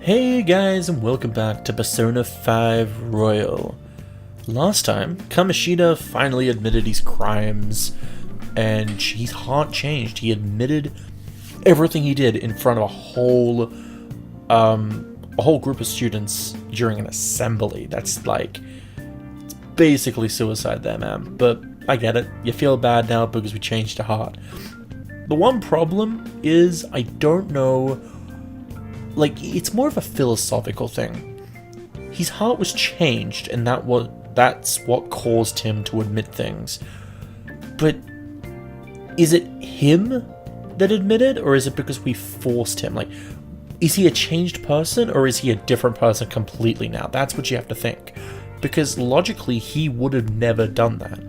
Hey guys, and welcome back to Persona 5 Royal. Last time, Kamoshida finally admitted his crimes, and his heart changed. He admitted everything he did in front of a whole group of students during an assembly. That's like, it's basically suicide there, man. But I get it. You feel bad now because we changed your heart. The one problem is I don't know. Like, it's more of a philosophical thing. His heart was changed, and that's what caused him to admit things. But is it him that admitted, or is it because we forced him? Like, is he a changed person, or is he a different person completely now? That's what you have to think. Because logically, he would have never done that.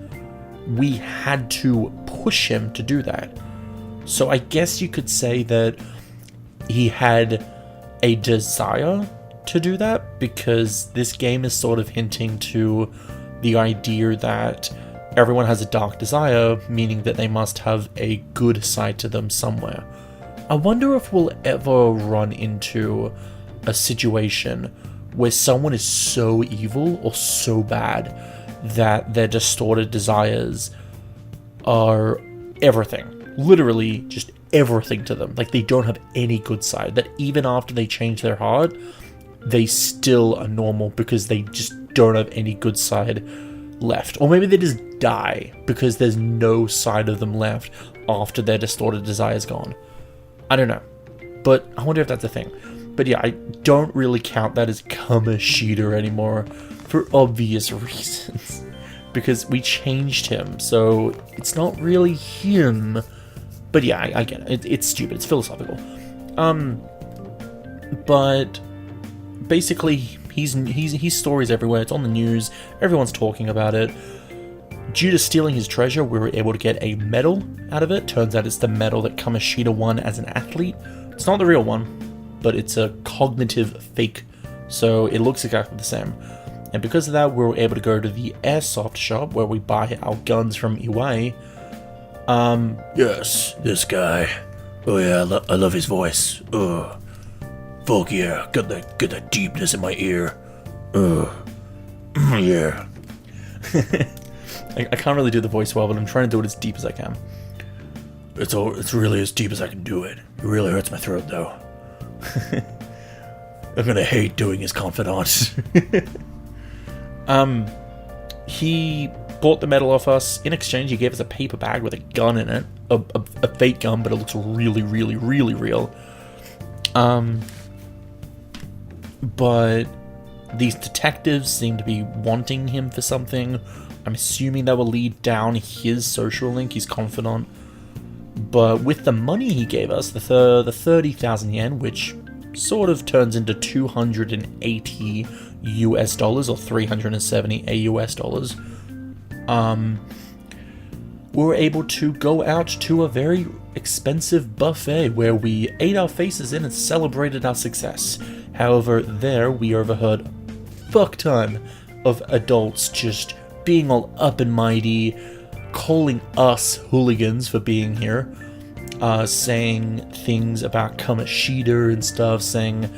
We had to push him to do that. So I guess you could say that he had a desire to do that, because this game is sort of hinting to the idea that everyone has a dark desire, meaning that they must have a good side to them somewhere. I wonder if we'll ever run into a situation where someone is so evil or so bad that their distorted desires are everything. Literally just everything to them. Like, they don't have any good side. That even after they change their heart, they still are normal because they just don't have any good side left. Or maybe they just die because there's no side of them left after their distorted desire is gone. I don't know. But I wonder if that's a thing. But yeah, I don't really count that as Kamoshida anymore for obvious reasons. Because we changed him, so it's not really him. But yeah, I get it. It's stupid. It's philosophical. But basically, his story's everywhere. It's on the news. Everyone's talking about it. Due to stealing his treasure, we were able to get a medal out of it. Turns out it's the medal that Kamoshida won as an athlete. It's not the real one, but it's a cognitive fake, so it looks exactly the same. And because of that, we were able to go to the airsoft shop where we buy our guns from Iwai. Yes, this guy. Oh yeah, I love his voice. Fuck yeah, got that deepness in my ear. Yeah. I can't really do the voice well, but I'm trying to do it as deep as I can. It's really as deep as I can do it. It really hurts my throat though. I'm gonna hate doing his confidant. He bought the medal off us. In exchange, he gave us a paper bag with a gun in it. A fake gun, but it looks really, really, really real. But these detectives seem to be wanting him for something. I'm assuming that will lead down his social link, his confidant. But with the money he gave us, the 30,000 yen, which sort of turns into 280 US dollars or 370 AUS dollars, we were able to go out to a very expensive buffet where we ate our faces in and celebrated our success. However, there we overheard fuck ton of adults just being all up and mighty, calling us hooligans for being here, saying things about Kamoshida and stuff, saying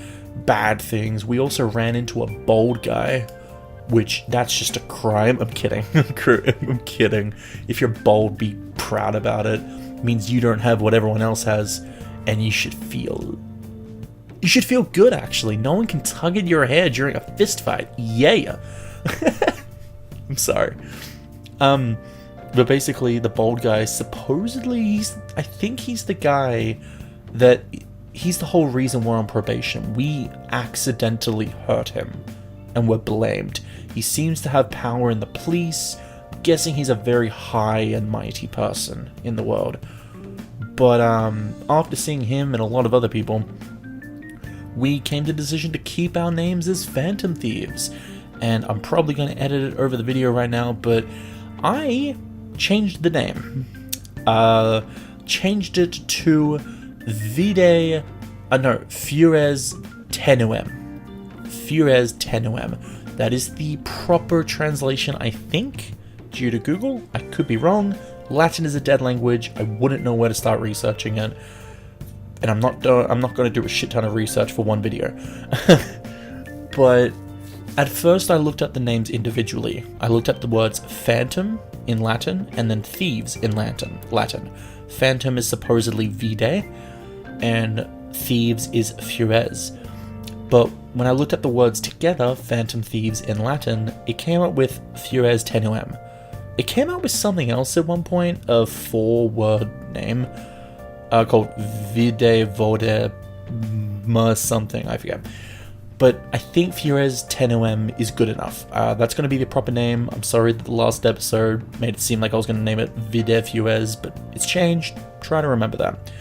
bad things. We also ran into a bald guy, which that's just a crime. I'm kidding. I'm kidding. If you're bald, be proud about it. It means you don't have what everyone else has, and you should feel good, actually. No one can tug at your hair during a fist fight. Yeah. I'm sorry. But basically, the bald guy, supposedly, I think he's the guy that, he's the whole reason we're on probation. We accidentally hurt him, and we're blamed. He seems to have power in the police. I'm guessing he's a very high and mighty person in the world. But after seeing him and a lot of other people, we came to the decision to keep our names as Phantom Thieves. And I'm probably going to edit it over the video right now, but I changed the name. Changed it to Fures Tenuem. Fures Tenuem. That is the proper translation, I think, due to Google. I could be wrong. Latin is a dead language. I wouldn't know where to start researching it. and I'm not going to do a shit ton of research for one video. But at first I looked at the names individually. I looked at the words phantom in Latin and then thieves in Latin. Phantom is supposedly vide and thieves is fures. But when I looked at the words together, phantom thieves in Latin, it came up with fures tenuem. It came out with something else at one point, a 4-word name called vide vode something, I forget. But I think fures tenuem is good enough. That's going to be the proper name. I'm sorry that the last episode made it seem like I was going to name it vide fures, but it's changed. Try to remember that.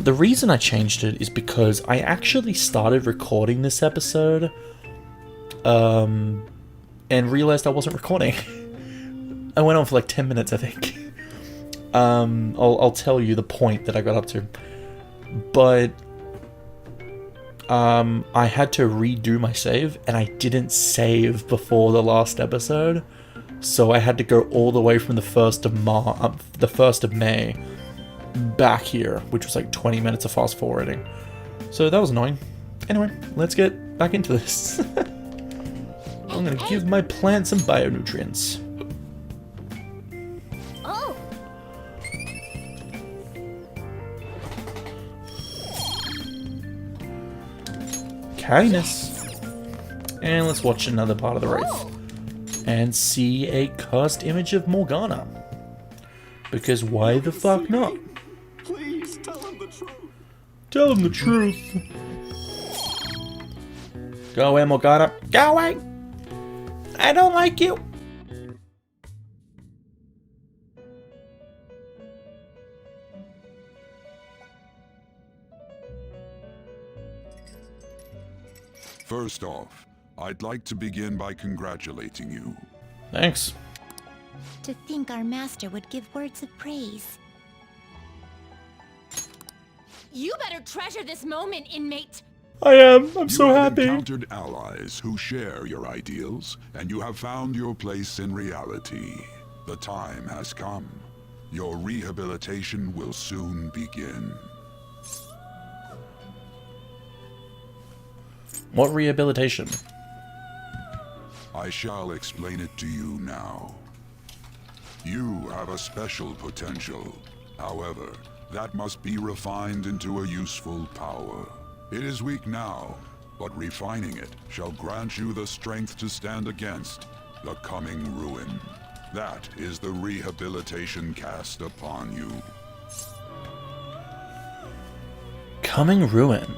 The reason I changed it is because I actually started recording this episode and realized I wasn't recording. I went on for like 10 minutes, I think. I'll tell you the point that I got up to. But I had to redo my save, and I didn't save before the last episode. So I had to go all the way from the 1st of May back here, which was like 20 minutes of fast forwarding. So that was annoying. Anyway, let's get back into this. I'm gonna give my plant some bionutrients. Oh. Kindness. And let's watch another part of the Wraith. And see a cursed image of Morgana. Because why the fuck not? Please tell him the truth. Tell him the truth. Go away, Morgana. Go away. I don't like you. First off, I'd like to begin by congratulating you. Thanks. To think our master would give words of praise. You better treasure this moment, inmate. I am. I'm so You have happy. encountered allies who share your ideals, and you have found your place in reality. The time has come. Your rehabilitation will soon begin. What rehabilitation? I shall explain it to you now. You have a special potential. However, that must be refined into a useful power. It is weak now, but refining it shall grant you the strength to stand against the coming ruin. That is the rehabilitation cast upon you. Coming ruin.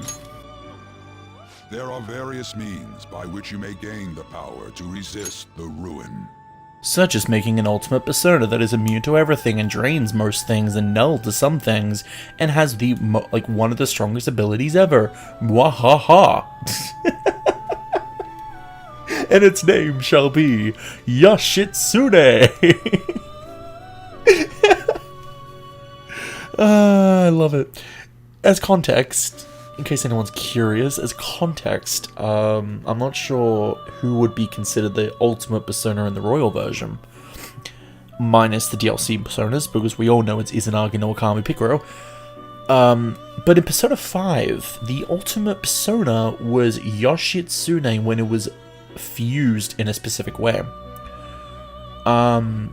There are various means by which you may gain the power to resist the ruin. Such as making an ultimate persona that is immune to everything and drains most things and null to some things, and has the one of the strongest abilities ever. Mwahaha. And its name shall be Yoshitsune. I love it. As context, in case anyone's curious, as context, I'm not sure who would be considered the ultimate persona in the royal version, minus the DLC personas, because we all know it's Izanagi no Okami Picaro. But in Persona 5, the ultimate persona was Yoshitsune when it was fused in a specific way. And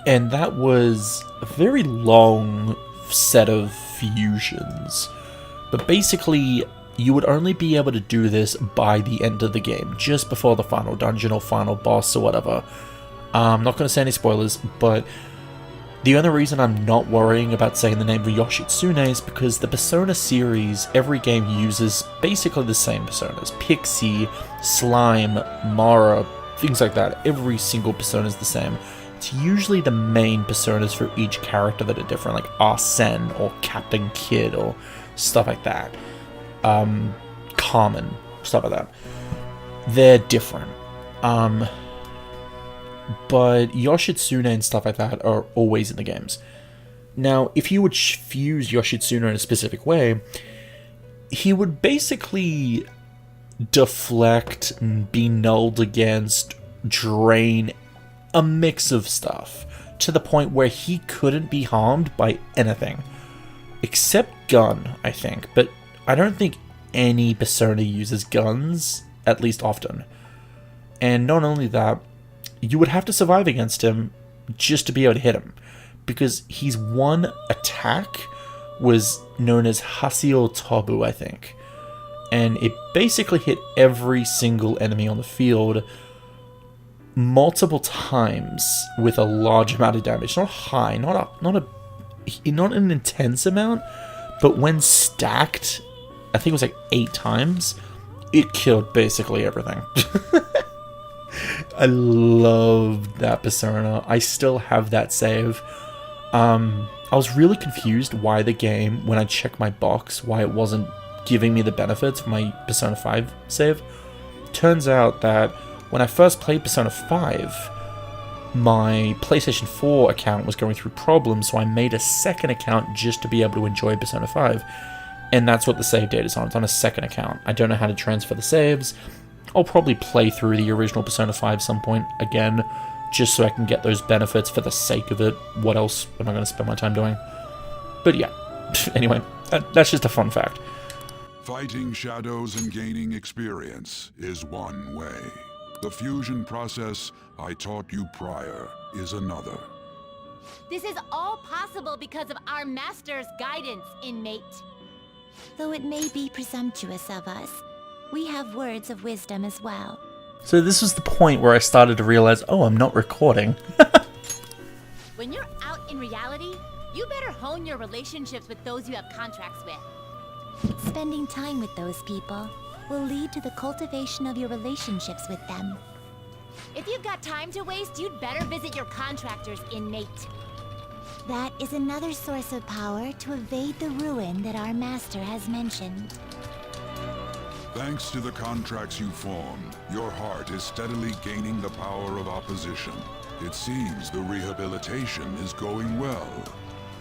that was a very long set of fusions. But basically, you would only be able to do this by the end of the game, just before the final dungeon or final boss or whatever. I'm not going to say any spoilers, but the only reason I'm not worrying about saying the name of Yoshitsune is because the Persona series, every game uses basically the same personas. Pixie, Slime, Mara, things like that. Every single persona is the same. It's usually the main personas for each character that are different, like Arsene or Captain Kidd or stuff like that. Carmen, stuff like that. They're different. But Yoshitsune and stuff like that are always in the games. Now, if you would fuse Yoshitsune in a specific way, he would basically deflect and be nulled against, drain, a mix of stuff, to the point where he couldn't be harmed by anything. except gun, I think. But I don't think any persona uses guns, at least often. And not only that, you would have to survive against him just to be able to hit him, because his one attack was known as Hasio Tabu, I think. And it basically hit every single enemy on the field multiple times with a large amount of damage. Not high, not an intense amount, but when stacked, I think it was like 8 times, it killed basically everything. I loved that persona. I still have that save. I was really confused why the game, when I checked my box, why it wasn't giving me the benefits of my Persona 5 save. Turns out that when I first played Persona 5, my PlayStation 4 account was going through problems, so I made a second account just to be able to enjoy Persona 5. And that's what the save data is on. It's on a second account. I don't know how to transfer the saves. I'll probably play through the original Persona 5 some point again, just so I can get those benefits for the sake of it. What else am I going to spend my time doing? But yeah, anyway, that's just a fun fact. Fighting shadows and gaining experience is one way. The fusion process I taught you prior is another. This is all possible because of our master's guidance, inmate. Though it may be presumptuous of us, we have words of wisdom as well. So this was the point where I started to realize, oh, I'm not recording. When you're out in reality, you better hone your relationships with those you have contracts with. Spending time with those people will lead to the cultivation of your relationships with them. If you've got time to waste, you'd better visit your contractors, inmate. That is another source of power to evade the ruin that our master has mentioned. Thanks to the contracts you formed, your heart is steadily gaining the power of opposition. It seems the rehabilitation is going well.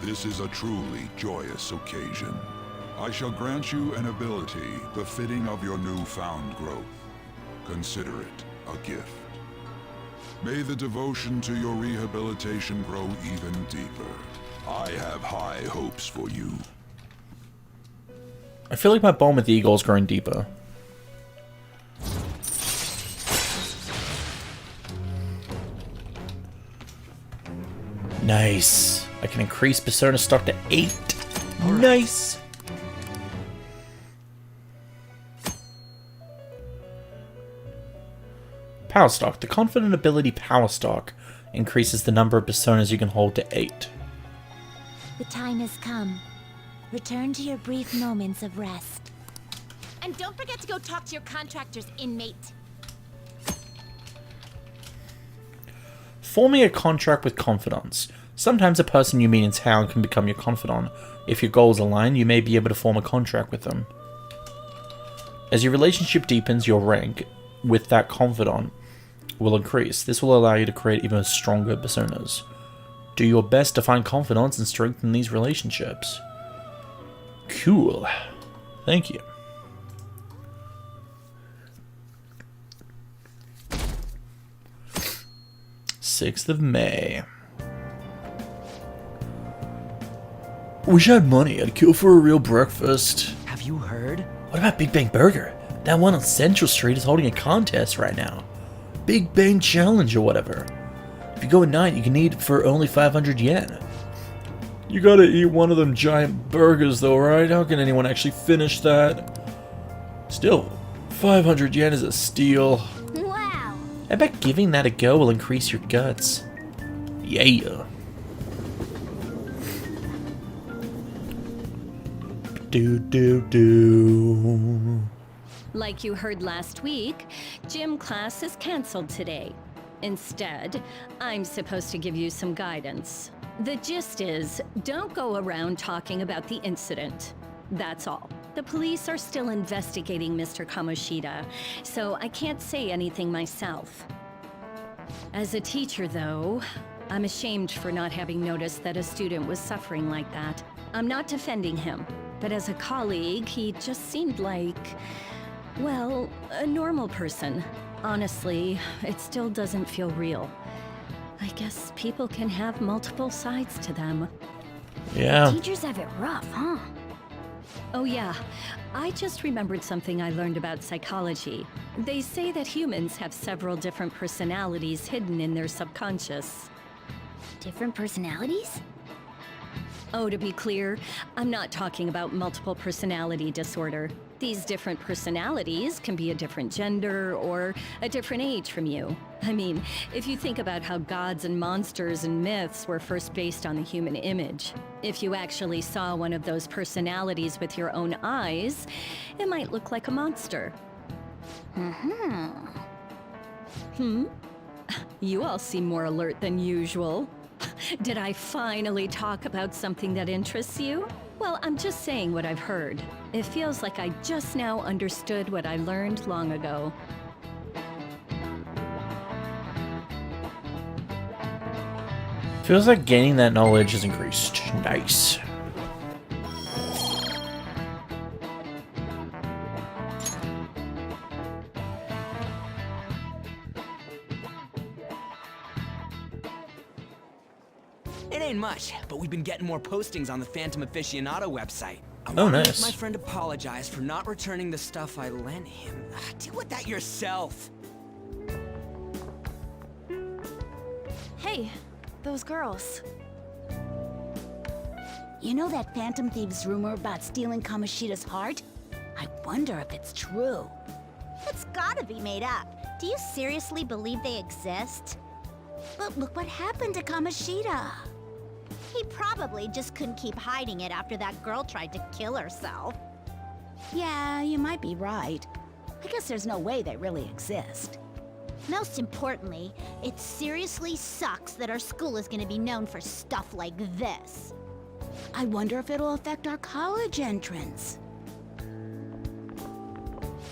This is a truly joyous occasion. I shall grant you an ability befitting of your newfound growth. Consider it a gift. May the devotion to your rehabilitation grow even deeper. I have high hopes for you. I feel like my bond with the eagle is growing deeper. Nice. I can increase Persona stock to 8. Nice. Power stock. The confident ability power stock increases the number of personas you can hold to 8. The time has come. Return to your brief moments of rest. And don't forget to go talk to your contractors, inmate. Forming a contract with confidants. Sometimes a person you meet in town can become your confidant. If your goals align, you may be able to form a contract with them. As your relationship deepens, your rank with that confidant will increase. This will allow you to create even stronger personas. Do your best to find confidants and strengthen these relationships. Cool. Thank you. Sixth of May. Wish I had money. I'd kill for a real breakfast. Have you heard? What about Big Bang Burger? That one on Central Street is holding a contest right now. Big Bang Challenge or whatever. If you go at night, you can eat for only 500 yen. You gotta eat one of them giant burgers though, right? How can anyone actually finish that? Still, 500 yen is a steal. Wow. I bet giving that a go will increase your guts. Yeah. Do. Like you heard last week, gym class is canceled today. Instead, I'm supposed to give you some guidance. The gist is, don't go around talking about the incident. That's all. The police are still investigating Mr. Kamoshida, so I can't say anything myself. As a teacher, though, I'm ashamed for not having noticed that a student was suffering like that. I'm not defending him, but as a colleague, he just seemed like, well, a normal person. Honestly, it still doesn't feel real. I guess people can have multiple sides to them. Yeah. Teachers have it rough, huh? Oh yeah, I just remembered something I learned about psychology. They say that humans have several different personalities hidden in their subconscious. Different personalities? Oh, to be clear, I'm not talking about multiple personality disorder. These different personalities can be a different gender or a different age from you. I mean, if you think about how gods and monsters and myths were first based on the human image, if you actually saw one of those personalities with your own eyes, it might look like a monster. You all seem more alert than usual. Did I finally talk about something that interests you? Well, I'm just saying what I've heard. It feels like I just now understood what I learned long ago. Feels like gaining that knowledge has increased. Nice. It ain't much, but we've been getting more postings on the Phantom Aficionado website. I Oh, wanna nice. make my friend apologize for not returning the stuff I lent him. Deal with that yourself. Hey, those girls. You know that Phantom Thieves rumor about stealing Kamoshida's heart? I wonder if it's true. It's gotta be made up. Do you seriously believe they exist? But look what happened to Kamoshida. He probably just couldn't keep hiding it after that girl tried to kill herself. Yeah, you might be right. I guess there's no way they really exist. Most importantly, it seriously sucks that our school is gonna be known for stuff like this. I wonder if it'll affect our college entrance.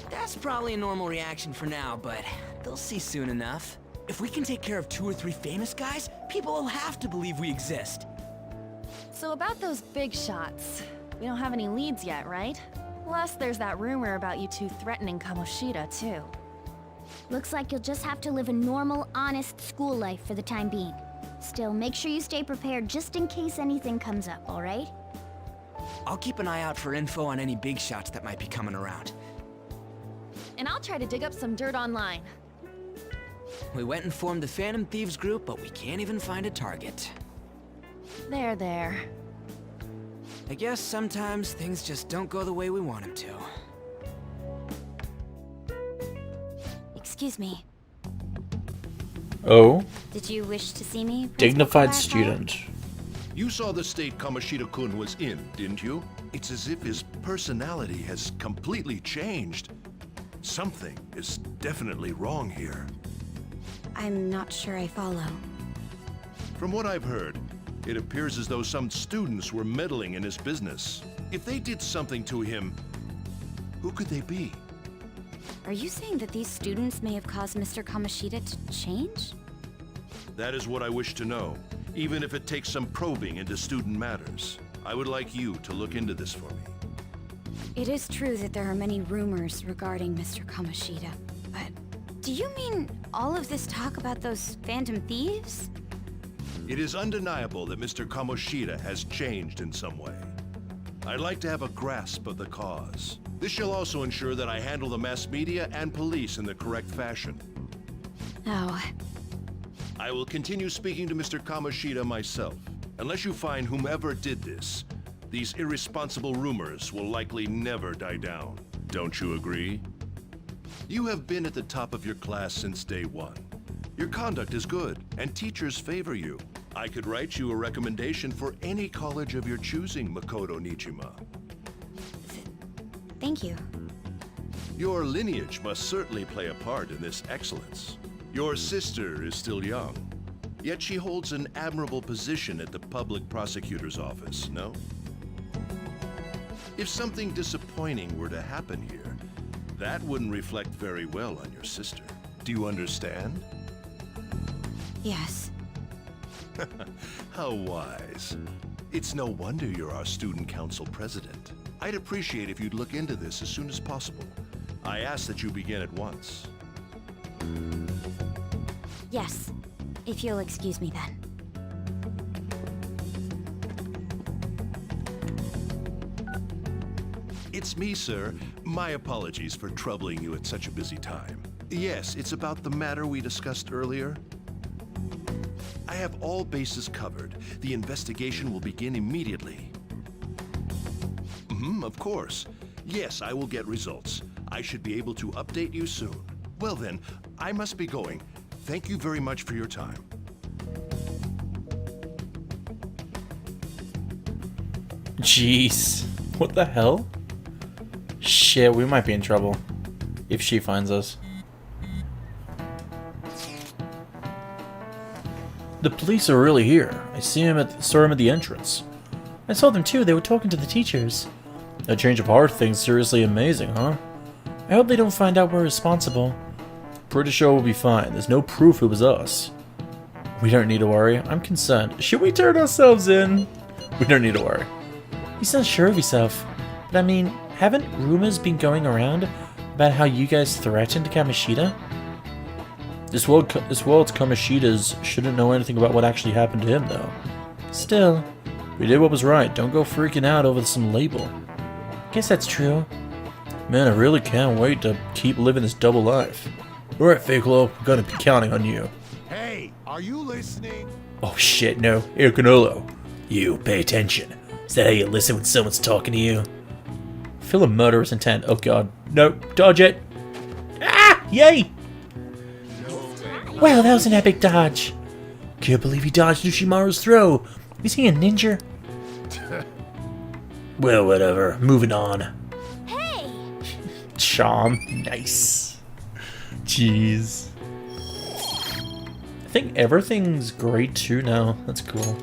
That's probably a normal reaction for now, but they'll see soon enough. If we can take care of 2 or 3 famous guys, people will have to believe we exist. So about those big shots, we don't have any leads yet, right? Plus, there's that rumor about you two threatening Kamoshida, too. Looks like you'll just have to live a normal, honest school life for the time being. Still, make sure you stay prepared just in case anything comes up, alright? I'll keep an eye out for info on any big shots that might be coming around. And I'll try to dig up some dirt online. We went and formed the Phantom Thieves group, but we can't even find a target. There. I guess sometimes things just don't go the way we want them to. Excuse me. Oh, Did you wish to see me? Principal dignified Clarify? student. You saw the state Kamoshida-kun was in, didn't you? It's as if his personality has completely changed. Something is definitely wrong here. I'm not sure I follow. From what I've heard, it appears as though some students were meddling in his business. If they did something to him, who could they be? Are you saying that these students may have caused Mr. Kamoshida to change? That is what I wish to know, even if it takes some probing into student matters. I would like you to look into this for me. It is true that there are many rumors regarding Mr. Kamoshida, but do you mean all of this talk about those Phantom Thieves? It is undeniable that Mr. Kamoshida has changed in some way. I'd like to have a grasp of the cause. This shall also ensure that I handle the mass media and police in the correct fashion. Oh, I will continue speaking to Mr. Kamoshida myself. Unless you find whomever did this, these irresponsible rumors will likely never die down. Don't you agree? You have been at the top of your class since day one. Your conduct is good, and teachers favor you. I could write you a recommendation for any college of your choosing, Makoto Nijima. thank you. Your lineage must certainly play a part in this excellence. Your sister is still young, yet she holds an admirable position at the public prosecutor's office, no? If something disappointing were to happen here, that wouldn't reflect very well on your sister. Do you understand? Yes. How wise. It's no wonder you're our student council president. I'd appreciate if you'd look into this as soon as possible. I ask that you begin at once. Yes. If you'll excuse me then. it's me, sir. My apologies for troubling you at such a busy time. Yes, it's about the matter we discussed earlier. I have all bases covered. The investigation will begin immediately. Of course. Yes, I will get results. I should be able to update you soon. Well then, I must be going. Thank you very much for your time. Jeez. What the hell? Shit, we might be in trouble. If she finds us. The police are really here. I saw him at the entrance. I saw them too. They were talking to the teachers. That change of heart thing's seriously amazing, huh? I hope they don't find out we're responsible. Pretty sure we'll be fine. There's no proof it was us. We don't need to worry. I'm concerned. Should we turn ourselves in? We don't need to worry. You sound sure of yourself. But I mean, haven't rumors been going around about how you guys threatened Kamoshida? This world's Kamoshidas shouldn't know anything about what actually happened to him, though. Still, we did what was right. Don't go freaking out over some label. Guess that's true. Man, I really can't wait to keep living this double life. Alright, Fayklore, we're gonna be counting on you. Hey, are you listening? Oh shit, no. Here, Canolo. You, pay attention. Is that how you listen when someone's talking to you? I feel a murderous intent. Oh god. No, dodge it. Ah! Yay! Wow, that was an epic dodge. Can't believe he dodged Ushimaru's throw. Is he a ninja? Well, whatever. Moving on. Hey! Charm. Nice. Jeez. I think everything's grade 2 now. That's cool.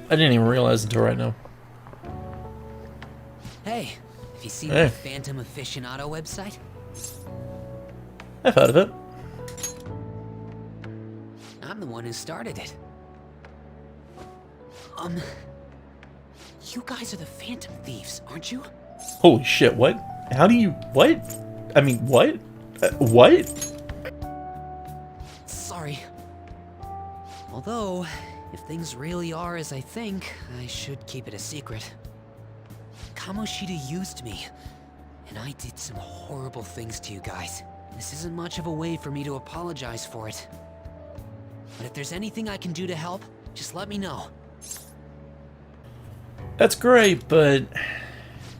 I didn't even realize until right now. Hey, have you seen Hey. the Phantom Aficionado website? I've heard of it. I'm the one who started it. You guys are the Phantom Thieves, aren't you? Holy shit, what? How do you... What? I mean, what? What? Sorry. Although, if things really are as I think, I should keep it a secret. Kamoshida used me, and I did some horrible things to you guys. This isn't much of a way for me to apologize for it. But if there's anything I can do to help, just let me know. That's great, but...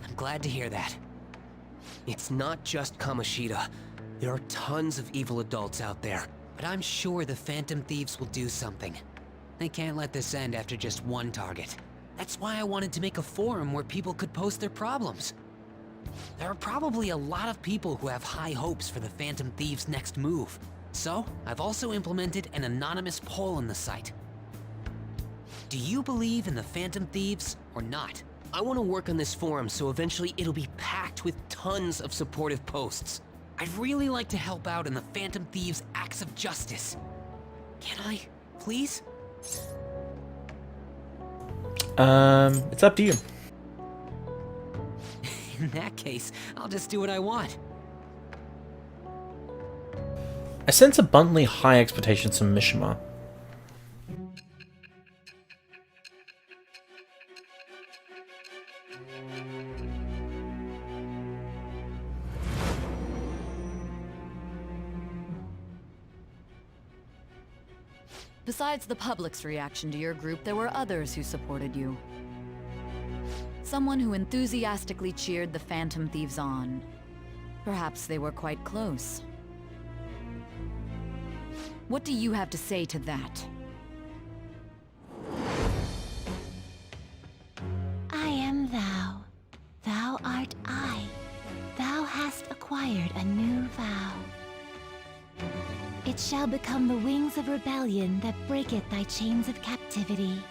I'm glad to hear that. It's not just Kamoshida. There are tons of evil adults out there. But I'm sure the Phantom Thieves will do something. They can't let this end after just one target. That's why I wanted to make a forum where people could post their problems. There are probably a lot of people who have high hopes for the Phantom Thieves' next move. So, I've also implemented an anonymous poll on the site. Do you believe in the Phantom Thieves or not? I want to work on this forum so eventually it'll be packed with tons of supportive posts. I'd really like to help out in the Phantom Thieves' acts of justice. Can I, please? It's up to you. In that case, I'll just do what I want. I sense abundantly high expectations from Mishima. Besides the public's reaction to your group, there were others who supported you. Someone who enthusiastically cheered the Phantom Thieves on. Perhaps they were quite close. What do you have to say to that? I am thou. Thou art I. Thou hast acquired a new vow. It shall become the wings of rebellion that breaketh thy chains of captivity.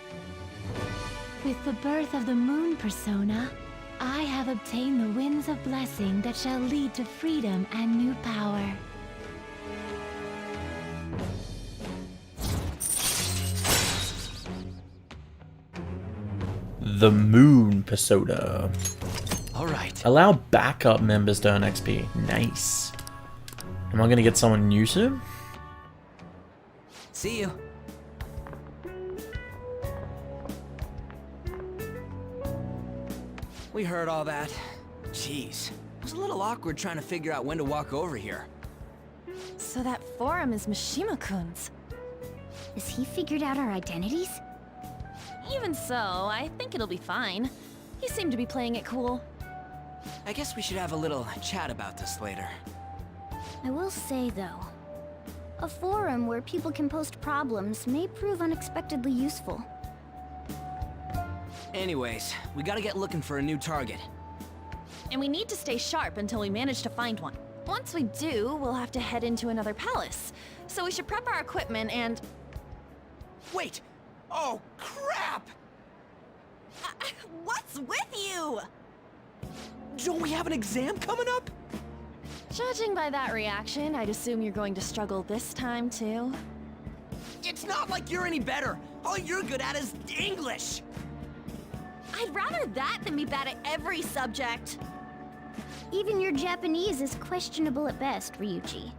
With the birth of the moon persona, I have obtained the winds of blessing that shall lead to freedom and new power. The Moon Persona. Alright. Allow backup members to earn XP. Nice. Am I gonna get someone new soon? See you. We heard all that. Jeez. It was a little awkward trying to figure out when to walk over here. So that forum is Mishima-kun's. Has he figured out our identities? Even so, I think it'll be fine. He seemed to be playing it cool. I guess we should have a little chat about this later. I will say, though, a forum where people can post problems may prove unexpectedly useful. Anyways, we gotta get looking for a new target. And we need to stay sharp until we manage to find one. Once we do, we'll have to head into another palace. So we should prep our equipment and... Wait! Oh, crap! What's with you? Don't we have an exam coming up? Judging by that reaction, I'd assume you're going to struggle this time, too. It's not like you're any better. All you're good at is English. I'd rather that than be bad at every subject. Even your Japanese is questionable at best, Ryuji.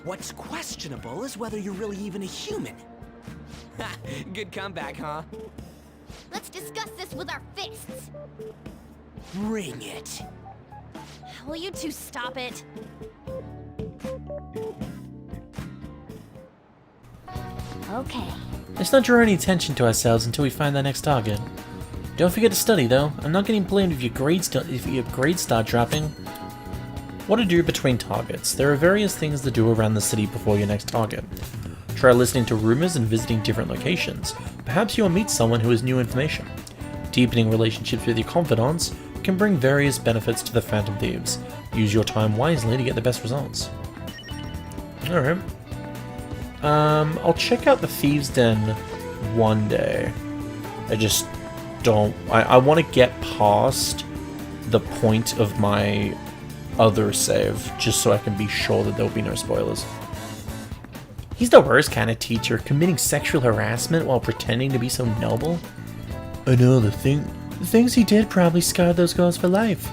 What's questionable is whether you're really even a human. Ha! Good comeback, huh? Let's discuss this with our fists! Bring it. Will you two stop it? Okay. Let's not draw any attention to ourselves until we find that next target. Don't forget to study, though. I'm not getting blamed if your grades start dropping. What to do between targets. There are various things to do around the city before your next target. Try listening to rumors and visiting different locations. Perhaps you'll meet someone who has new information. Deepening relationships with your confidants can bring various benefits to the Phantom Thieves. Use your time wisely to get the best results. Alright. I'll check out the Thieves' Den one day. I want to get past the point of my other save, just so I can be sure that there'll be no spoilers. He's the worst kind of teacher, committing sexual harassment while pretending to be so noble. I know, the things he did probably scarred those girls for life.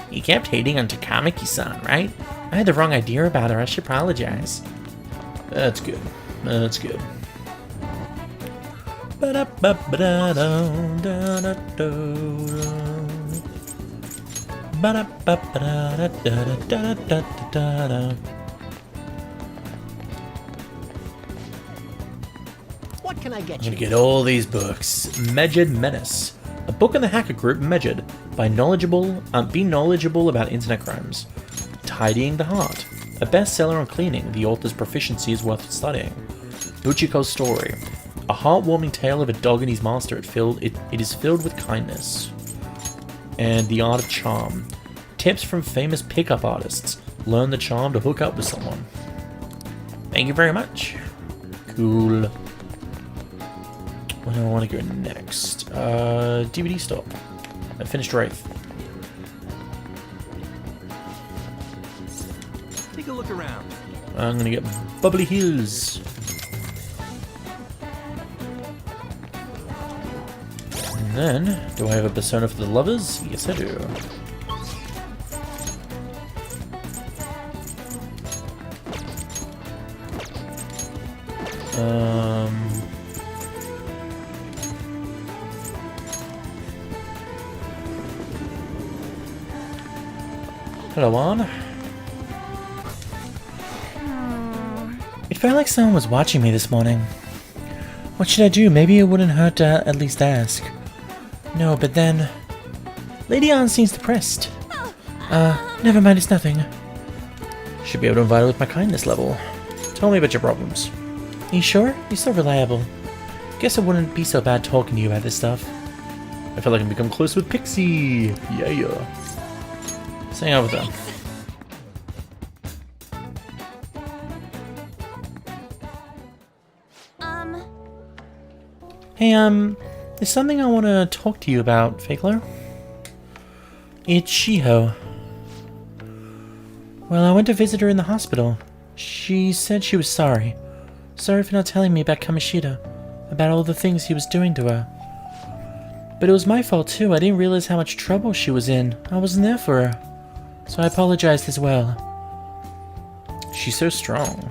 He kept hating on Takamaki-san, right? I had the wrong idea about her, I should apologize. That's good. That's good. What can I get I'm you? gonna get all these books. Megid Menace. A book in the hacker group Megid. Be knowledgeable about internet crimes. Tidying the Heart. A bestseller on cleaning. The author's proficiency is worth studying. Uchiko's Story. A heartwarming tale of a dog and his master. It is filled with kindness. And The Art of Charm. Tips from famous pickup artists. Learn the charm to hook up with someone. Thank you very much. Cool. Where do I want to go next? DVD store. I finished Wraith. Take a look around. I'm gonna get Bubbly Hills. And then, do I have a persona for the lovers? Yes, I do. Hello, Juan. It felt like someone was watching me this morning. What should I do? Maybe it wouldn't hurt to at least ask. No, but then... Lady Anne seems depressed. Never mind, it's nothing. Should be able to invite her with my kindness level. Tell me about your problems. You sure? You're so reliable. Guess it wouldn't be so bad talking to you about this stuff. I feel like I can become close with Pixie. Yeah. Let's hang out with them. Hey, there's something I want to talk to you about, Fayklore. It's Shiho. Well, I went to visit her in the hospital. She said she was sorry. Sorry for not telling me about Kamoshida, about all the things he was doing to her. But it was my fault too. I didn't realize how much trouble she was in. I wasn't there for her. So I apologized as well. She's so strong.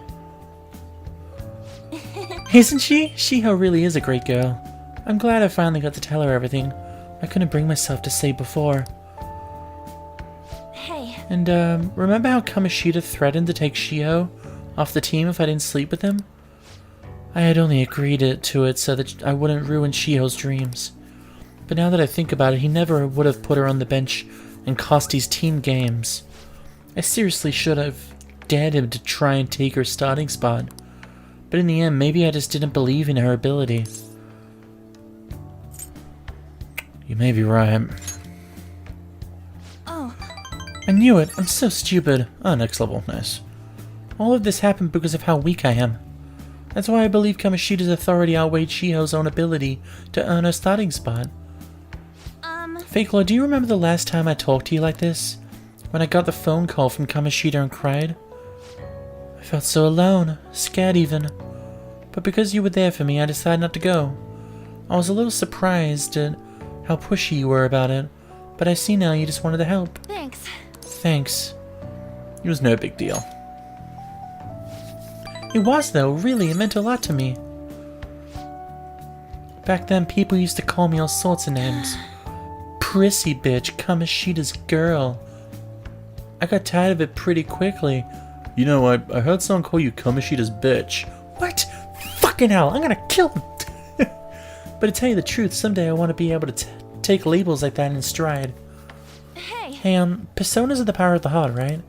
Isn't she? Shiho really is a great girl. I'm glad I finally got to tell her everything. I couldn't bring myself to say before. Hey. And, remember how Kamoshida threatened to take Shiho off the team if I didn't sleep with him? I had only agreed to it so that I wouldn't ruin Shiho's dreams. But now that I think about it, he never would have put her on the bench and cost his team games. I seriously should have dared him to try and take her starting spot. But in the end, maybe I just didn't believe in her ability. You may be right. Oh. I knew it. I'm so stupid. Oh, next level. Nice. All of this happened because of how weak I am. That's why I believe Kamoshida's authority outweighed Shiho's own ability to earn her starting spot. Fayklore, do you remember the last time I talked to you like this? When I got the phone call from Kamoshida and cried? I felt so alone, scared even. But because you were there for me, I decided not to go. I was a little surprised at how pushy you were about it, but I see now you just wanted to help. Thanks. Thanks. It was no big deal. It was though, really, it meant a lot to me. Back then, people used to call me all sorts of names. Prissy bitch, Kamoshida's girl. I got tired of it pretty quickly. You know, I heard someone call you Kamoshida's bitch. What? Fucking hell, I'm gonna kill him! But to tell you the truth, someday I want to be able to take labels like that in stride. Hey. Hey, personas are the power of the heart, right?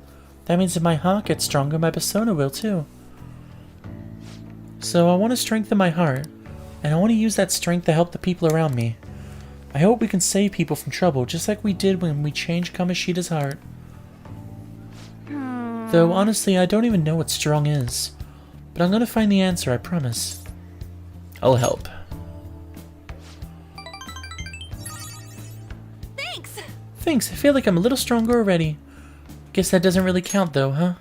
That means if my heart gets stronger, my persona will too. So I want to strengthen my heart, and I want to use that strength to help the people around me. I hope we can save people from trouble, just like we did when we changed Kamoshida's heart. Though honestly, I don't even know what strong is. But I'm gonna find the answer, I promise. I'll help. Thanks, I feel like I'm a little stronger already. Guess that doesn't really count though, huh?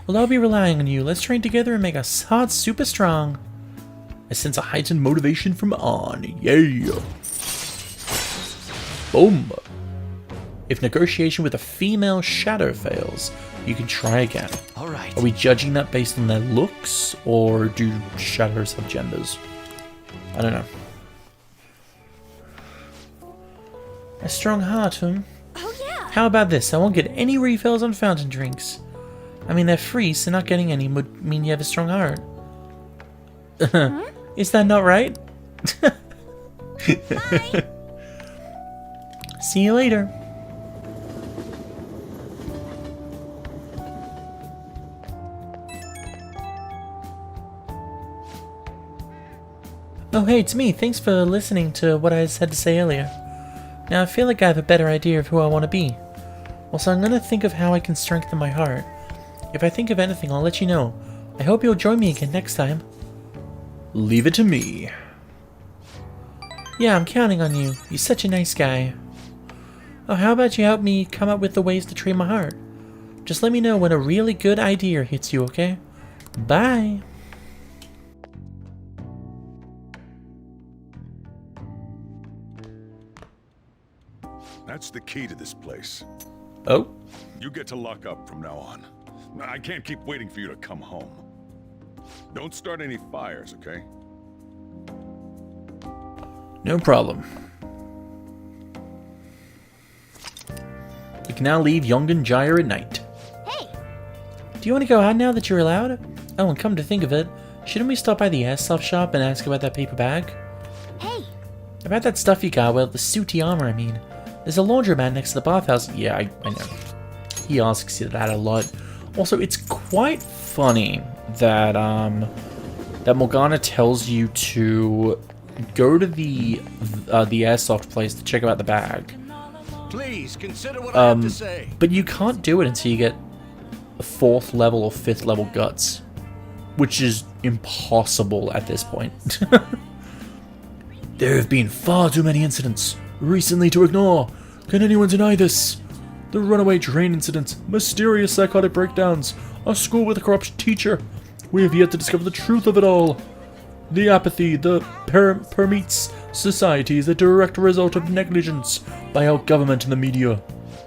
Well, I'll be relying on you. Let's train together and make us hearts super strong. I sense a heightened motivation from On. Yeah! Boom! If negotiation with a female shadow fails, you can try again. Alright. Are we judging that based on their looks, or do shadows have genders? I don't know. A strong heart, huh? Oh yeah. How about this? I won't get any refills on fountain drinks. I mean, they're free, so not getting any would mean you have a strong heart. Is that not right? Bye. See you later. Oh hey, it's me. Thanks for listening to what I had to say earlier. Now I feel like I have a better idea of who I want to be. Also, I'm going to think of how I can strengthen my heart. If I think of anything, I'll let you know. I hope you'll join me again next time. Leave it to me. Yeah, I'm counting on you. You're such a nice guy. Oh, how about you help me come up with the ways to train my heart? Just let me know when a really good idea hits you, okay? Bye! That's the key to this place. Oh? You get to lock up from now on. I can't keep waiting for you to come home. Don't start any fires, okay? No problem. You can now leave Yongan Gyre at night. Hey! Do you want to go out now that you're allowed? Oh, and come to think of it, shouldn't we stop by the airsoft shop and ask about that paper bag? Hey! About that stuff you got, well, the suity armor, I mean. There's a laundromat next to the bathhouse. Yeah, I know. He asks you that a lot. Also, it's quite funny that that Morgana tells you to go to the airsoft place to check out the bag. Please consider what I have to say. But you can't do it until you get a 4th level or 5th level guts, which is impossible at this point. There have been far too many incidents recently to ignore. Can anyone deny this? The runaway train incident, mysterious psychotic breakdowns, a school with a corrupt teacher. We have yet to discover the truth of it all. The apathy that permeates society is a direct result of negligence by our government and the media.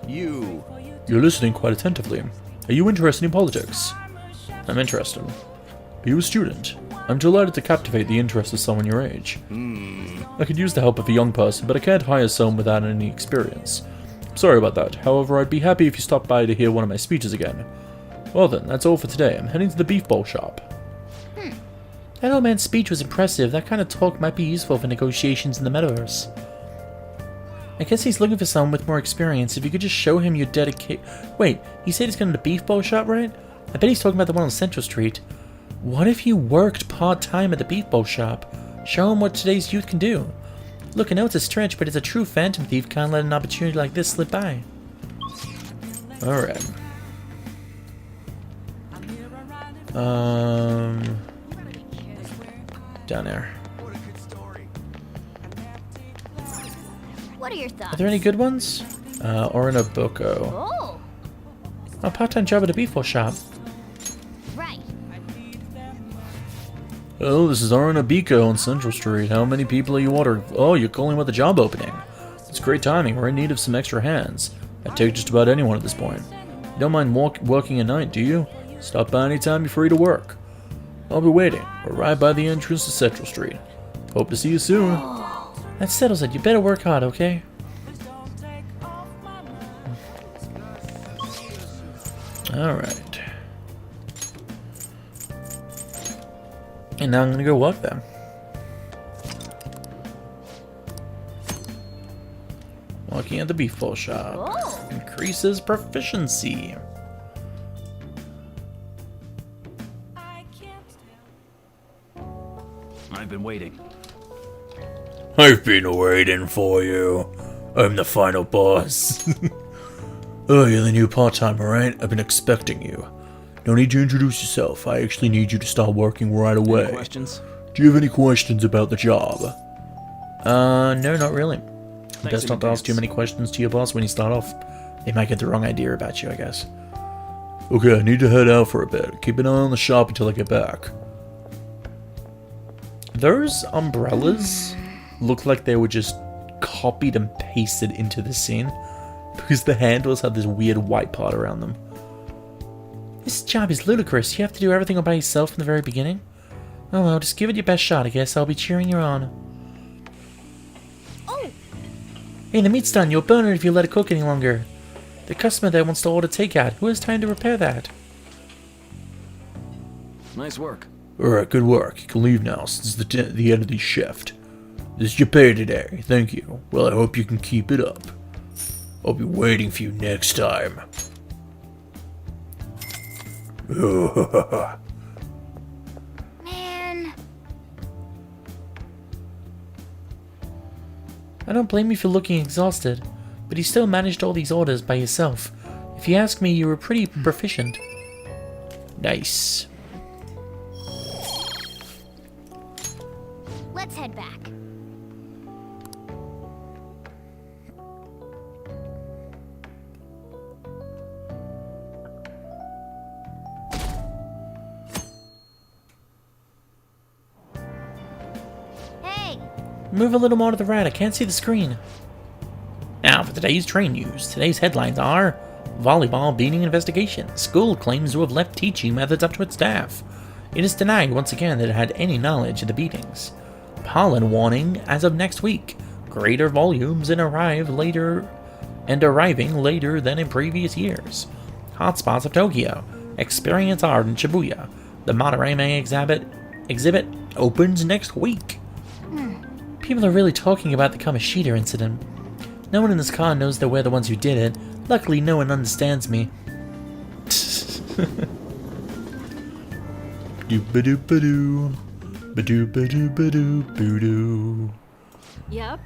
You're listening quite attentively. Are you interested in politics? I'm interested. Are you a student? I'm delighted to captivate the interest of someone your age. I could use the help of a young person, but I can't hire someone without any experience. Sorry about that. However, I'd be happy if you stopped by to hear one of my speeches again. Well then, that's all for today. I'm heading to the beef bowl shop. That old man's speech was impressive. That kind of talk might be useful for negotiations in the Metaverse. I guess he's looking for someone with more experience. If you could just show him your dedication... Wait, he said he's going to the beef bowl shop, right? I bet he's talking about the one on Central Street. What if you worked part-time at the beef bowl shop? Show him what today's youth can do. Look, I know it's a stretch, but it's a true Phantom Thief can't let an opportunity like this slip by. Alright. Down there. What are your thoughts? Are there any good ones? Orinobuco. Oh, A part-time job at a beef bowl shop. right. Oh, this is Orinobuco on Central Street. How many people are you ordering? Oh, you're calling about the job opening. It's great timing. We're in need of some extra hands. I'd take just about anyone at this point. You don't mind working at night, do you? Stop by anytime you're free to work. I'll be waiting. We're right by the entrance to Central Street. Hope to see you soon. That settles it. You better work hard, okay? Alright. And now I'm gonna go walk them. Walking at the beef bowl shop. Oh. Increases proficiency. I've been waiting. I've been waiting for you. I'm the final boss. Oh, you're the new part-timer, right? I've been expecting you. No need to introduce yourself. I actually need you to start working right away. Any questions? Do you have any questions about the job? No, not really. Best not to ask too many questions to your boss when you start off. They might get the wrong idea about you, I guess. Okay, I need to head out for a bit. Keep an eye on the shop until I get back. Those umbrellas look like they were just copied and pasted into the scene, because the handles have this weird white part around them. This job is ludicrous. You have to do everything all by yourself from the very beginning. Oh well, just give it your best shot, I guess. I'll be cheering you on. Oh. Hey, the meat's done. You'll burn it if you let it cook any longer. The customer there wants to order takeout. Who has time to repair that? Nice work. Alright, good work. You can leave now, since it's the end of the shift. This is your pay today. Thank you. Well, I hope you can keep it up. I'll be waiting for you next time. Man. I don't blame you for looking exhausted, but you still managed all these orders by yourself. If you ask me, you were pretty proficient. Nice. Let's head back. Hey! Move a little more to the right, I can't see the screen. Now for today's train news. Today's headlines are: volleyball beating investigation. School claims to have left teaching methods up to its staff. It is denied once again that it had any knowledge of the beatings. Pollen warning as of next week. Greater volumes and arriving later than in previous years. Hotspots of Tokyo. Experience art in Shibuya. The Motorame exhibit opens next week. People are really talking about the Kamoshida incident. No one in this car knows that we're the ones who did it. Luckily, no one understands me. Ba-doo-ba-doo. Ba-doo-ba-doo-ba-doo-boo-doo. Yep.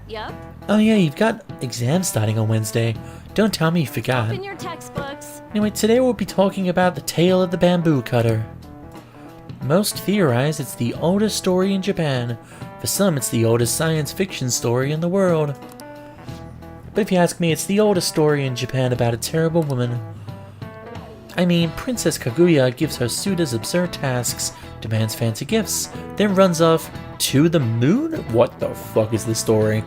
Oh yeah, you've got exams starting on Wednesday. Don't tell me you forgot. Open your textbooks. Anyway, today we'll be talking about the tale of the bamboo cutter. Most theorize it's the oldest story in Japan. For some, it's the oldest science fiction story in the world. But if you ask me, it's the oldest story in Japan about a terrible woman. I mean, Princess Kaguya gives her suitors absurd tasks, demands fancy gifts, then runs off to the moon? What the fuck is this story?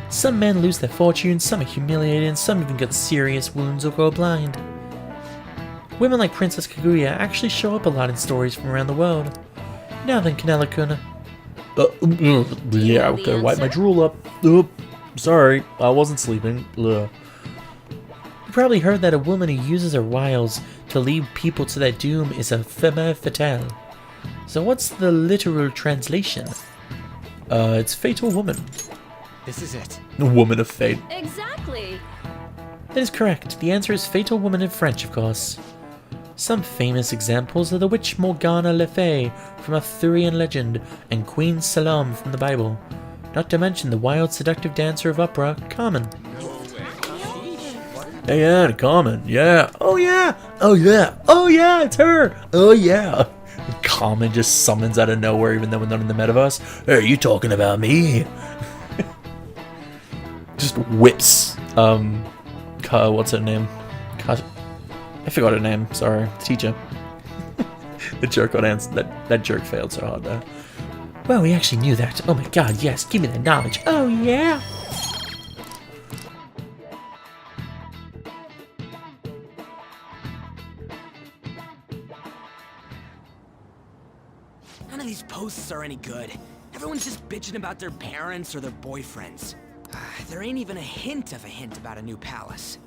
Some men lose their fortunes, some are humiliated, and some even get serious wounds or go blind. Women like Princess Kaguya actually show up a lot in stories from around the world. Now then, Kanela-kun. Yeah, okay, wipe my drool up. Sorry, I wasn't sleeping. Ugh. You probably heard that a woman who uses her wiles to lead people to their doom is a femme fatale. So what's the literal translation? It's fatal woman. This is it. Woman of fate. Exactly. That is correct. The answer is fatal woman in French, of course. Some famous examples are the witch Morgana Le Fay from Arthurian legend and Queen Salome from the Bible. Not to mention the wild seductive dancer of opera, Carmen. Yeah, Carmen. Yeah. Oh yeah. Oh yeah. Oh yeah, it's her. Oh yeah. Carmen just summons out of nowhere even though we're not in the metaverse. Hey, are you talking about me? Just whips what's her name? I forgot her name, sorry. The teacher. The joke got answered. That joke failed so hard there. Well, we actually knew that. Oh my god, yes, give me the knowledge. Oh yeah! None of these posts are any good. Everyone's just bitching about their parents or their boyfriends. There ain't even a hint about a new palace.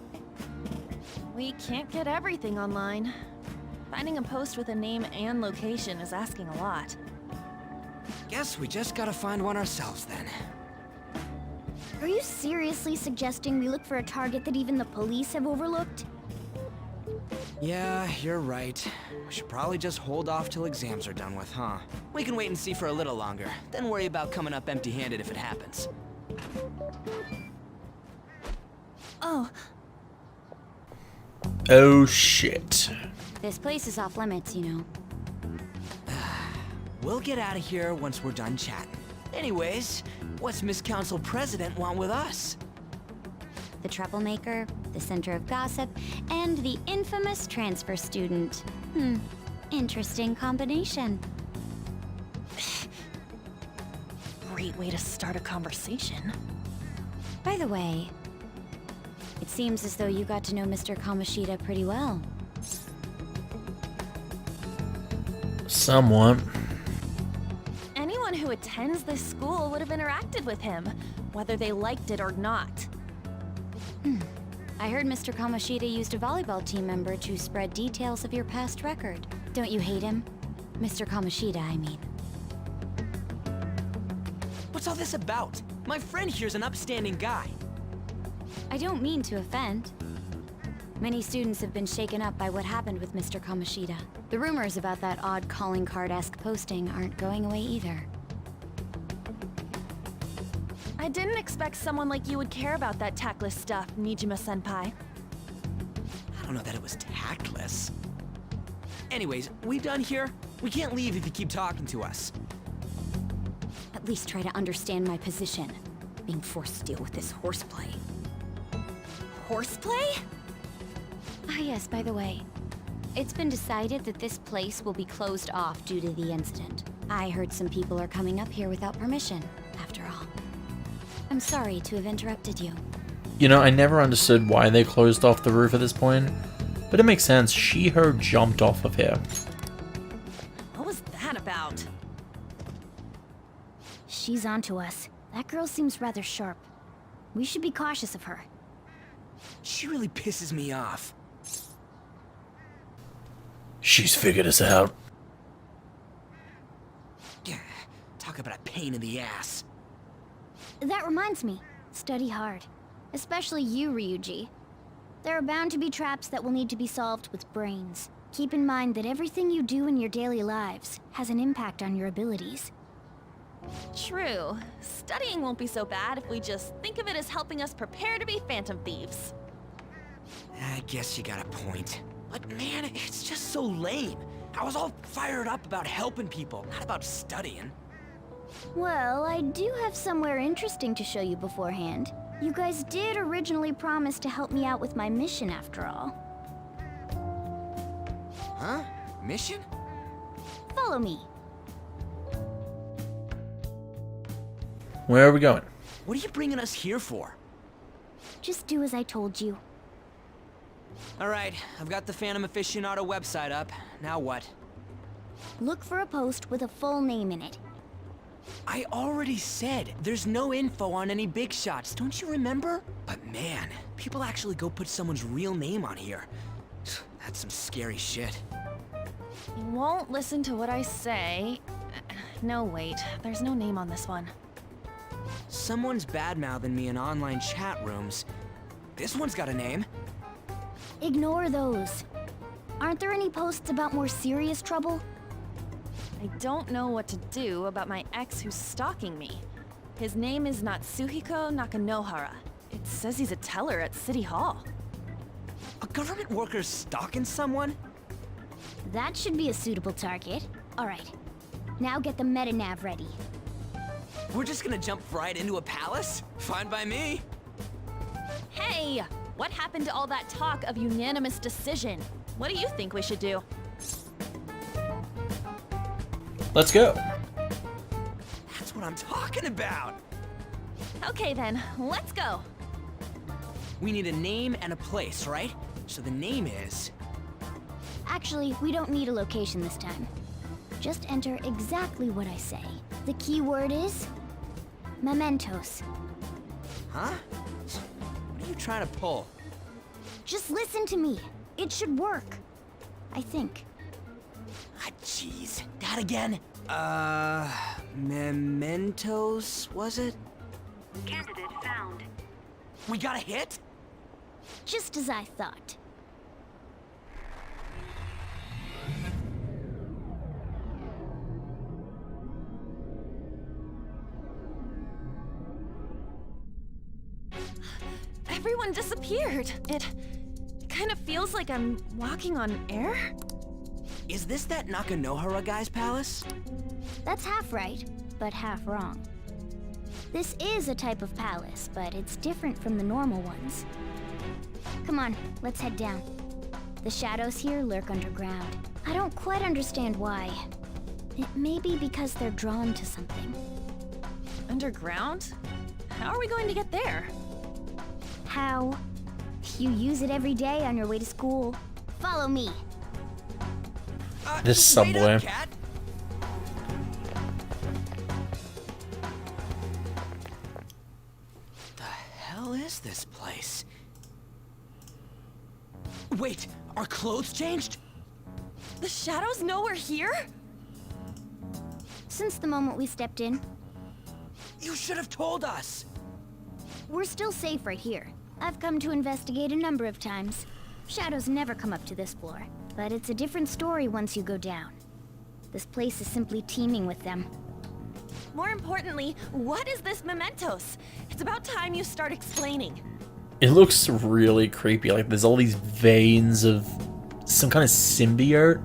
We can't get everything online. Finding a post with a name and location is asking a lot. Guess we just gotta find one ourselves then. Are you seriously suggesting we look for a target that even the police have overlooked? Yeah, you're right. We should probably just hold off till exams are done with, huh? We can wait and see for a little longer, then worry about coming up empty-handed if it happens. Oh. Oh shit. This place is off limits, you know. We'll get out of here once we're done chatting. Anyways, what's Miss Council President want with us? The troublemaker, the center of gossip, and the infamous transfer student. Interesting combination. Great way to start a conversation. By the way, it seems as though you got to know Mr. Kamoshida pretty well. Somewhat. Anyone who attends this school would have interacted with him, whether they liked it or not. I heard Mr. Kamoshida used a volleyball team member to spread details of your past record. Don't you hate him? Mr. Kamoshida, I mean. What's all this about? My friend here's an upstanding guy. I don't mean to offend. Many students have been shaken up by what happened with Mr. Kamoshida. The rumors about that odd calling card-esque posting aren't going away either. I didn't expect someone like you would care about that tactless stuff, Nijima-senpai. I don't know that it was tactless. Anyways, we done here? We can't leave if you keep talking to us. At least try to understand my position. Being forced to deal with this horseplay. Horseplay? Ah yes, by the way. It's been decided that this place will be closed off due to the incident. I heard some people are coming up here without permission, after all. I'm sorry to have interrupted you. You know, I never understood why they closed off the roof at this point, but it makes sense. She-Ho jumped off of here. What was that about? She's onto us. That girl seems rather sharp. We should be cautious of her. She really pisses me off. She's figured us out. Talk about a pain in the ass. That reminds me. Study hard. Especially you, Ryuji. There are bound to be traps that will need to be solved with brains. Keep in mind that everything you do in your daily lives has an impact on your abilities. True. Studying won't be so bad if we just think of it as helping us prepare to be Phantom Thieves. I guess you got a point. But man, it's just so lame. I was all fired up about helping people, not about studying. Well, I do have somewhere interesting to show you beforehand. You guys did originally promise to help me out with my mission after all. Huh? Mission? Follow me. Where are we going? What are you bringing us here for? Just do as I told you. Alright, I've got the Phantom Aficionado website up. Now what? Look for a post with a full name in it. I already said there's no info on any big shots, don't you remember? But man, people actually go put someone's real name on here. That's some scary shit. You won't listen to what I say. No, wait. There's no name on this one. Someone's bad-mouthing me in online chat rooms. This one's got a name. Ignore those. Aren't there any posts about more serious trouble? I don't know what to do about my ex who's stalking me. His name is Natsuhiko Nakanohara. It says he's a teller at City Hall. A government worker stalking someone? That should be a suitable target. Alright, now get the meta-nav ready. We're just gonna jump right into a palace? Fine by me. Hey! What happened to all that talk of unanimous decision? What do you think we should do? Let's go. That's what I'm talking about. Okay then, let's go. We need a name and a place, right? So the name is... Actually, we don't need a location this time. Just enter exactly what I say. The keyword is... mementos. Huh? What are you trying to pull? Just listen to me. It should work. I think. Ah, jeez. That again? Mementos, was it? Candidate found. We got a hit? Just as I thought. Everyone disappeared. It kind of feels like I'm walking on air. Is this that Nakanohara guy's palace? That's half right, but half wrong. This is a type of palace, but it's different from the normal ones. Come on, let's head down. The shadows here lurk underground. I don't quite understand why. It may be because they're drawn to something. Underground? How are we going to get there? How? You use it every day on your way to school. Follow me. This wait subway. up, cat. The hell is this place? Wait, our clothes changed? The shadows know we're here? Since the moment we stepped in, You should have told us. we're still safe right here. I've come to investigate a number of times. Shadows never come up to this floor, but it's a different story once you go down. This place is simply teeming with them. More importantly, what is this mementos? It's about time you start explaining. It looks really creepy. Like there's all these veins of some kind of symbiote,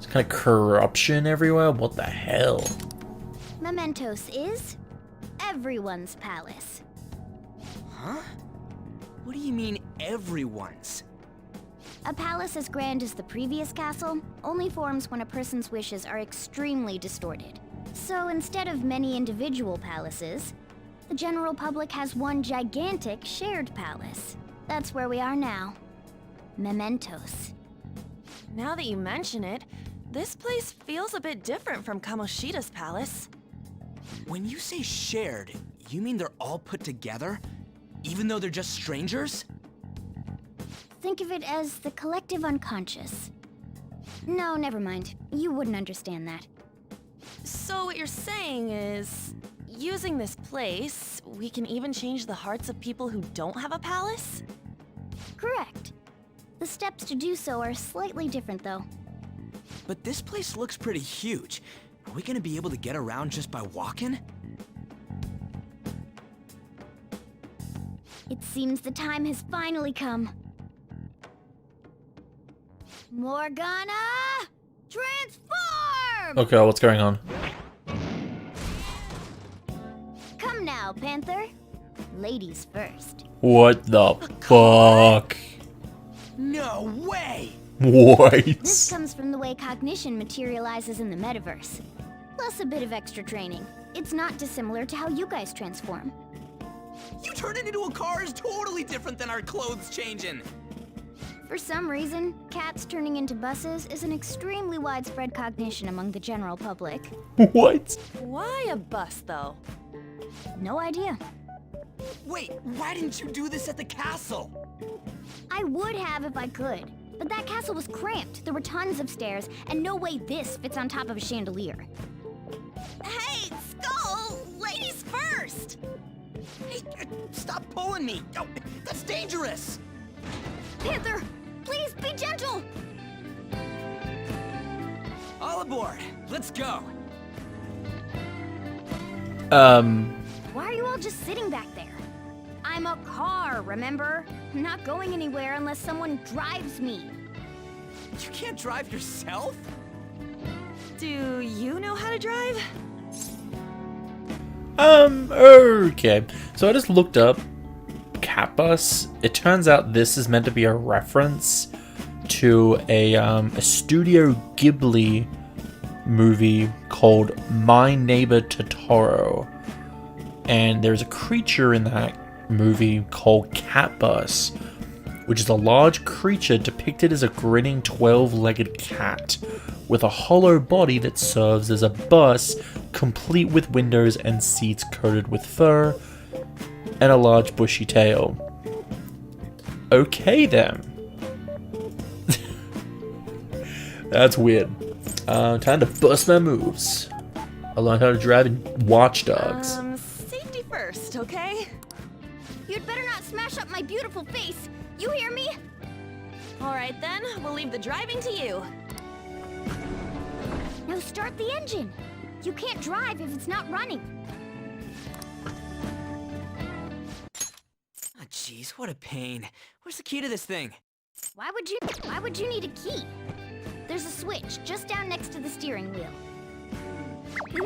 some kind of corruption everywhere. What the hell? Mementos is everyone's palace. Huh? What do you mean, everyone's? A palace as grand as the previous castle only forms when a person's wishes are extremely distorted. So instead of many individual palaces, the general public has one gigantic shared palace. That's where we are now. Mementos. Now that you mention it, this place feels a bit different from Kamoshida's palace. When you say shared, you mean they're all put together? Even though they're just strangers? Think of it as the collective unconscious. No, never mind. You wouldn't understand that. So what you're saying is, using this place, we can even change the hearts of people who don't have a palace? Correct. The steps to do so are slightly different, though. But this place looks pretty huge. Are we gonna be able to get around just by walking? It seems the time has finally come. Morgana! Transform! Okay, what's going on? Come now, Panther. Ladies first. What the fuck? No way! What? This comes from the way cognition materializes in the Metaverse. Plus a bit of extra training. It's not dissimilar to how you guys transform. You turning into a car is totally different than our clothes changing. For some reason, cats turning into buses is an extremely widespread cognition among the general public. What? Why a bus, though? No idea. Wait, why didn't you do this at the castle? I would have if I could, but that castle was cramped. There were tons of stairs, and no way this fits on top of a chandelier. Hey, Skull! Ladies first! Hey, stop pulling me! Oh, that's dangerous! Panther, please be gentle! All aboard! Let's go! Why are you all just sitting back there? I'm a car, remember? I'm not going anywhere unless someone drives me. You can't drive yourself? Do you know how to drive? Okay. So I just looked up Cat Bus. It turns out this is meant to be a reference to a Studio Ghibli movie called My Neighbor Totoro. And there's a creature in that movie called Cat Bus, which is a large creature depicted as a grinning 12-legged cat with a hollow body that serves as a bus, complete with windows and seats coated with fur, and a large bushy tail. Okay then. That's weird. Time to bust my moves. I learned how to drive in Watch Dogs. Safety first, okay? You'd better not smash up my beautiful face. You hear me? All right then, we'll leave the driving to you. Now start the engine. You can't drive if it's not running. Oh, jeez, what a pain. Where's the key to this thing? Why would you need a key? There's a switch just down next to the steering wheel.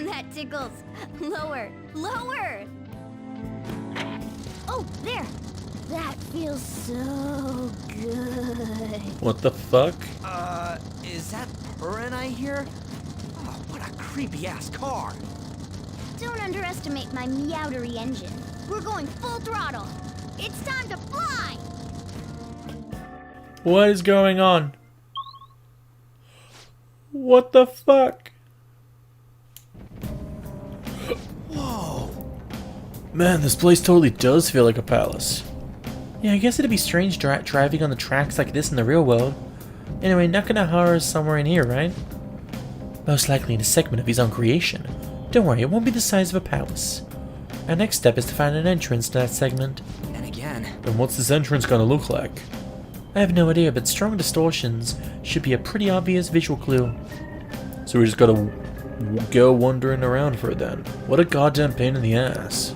That tickles. Lower, lower. Oh, there. That feels so good. What the fuck? Is that purring I hear? Oh, what a creepy-ass car. Don't underestimate my meowdery engine. We're going full throttle. It's time to fly! What is going on? What the fuck? Whoa! Man, this place totally does feel like a palace. Yeah, I guess it'd be strange driving on the tracks like this in the real world. Anyway, Nakanohara's somewhere in here, right? Most likely in a segment of his own creation. Don't worry, it won't be the size of a palace. Our next step is to find an entrance to that segment. And again. And what's this entrance gonna look like? I have no idea, but strong distortions should be a pretty obvious visual clue. So we just gotta go wandering around for it then. What a goddamn pain in the ass.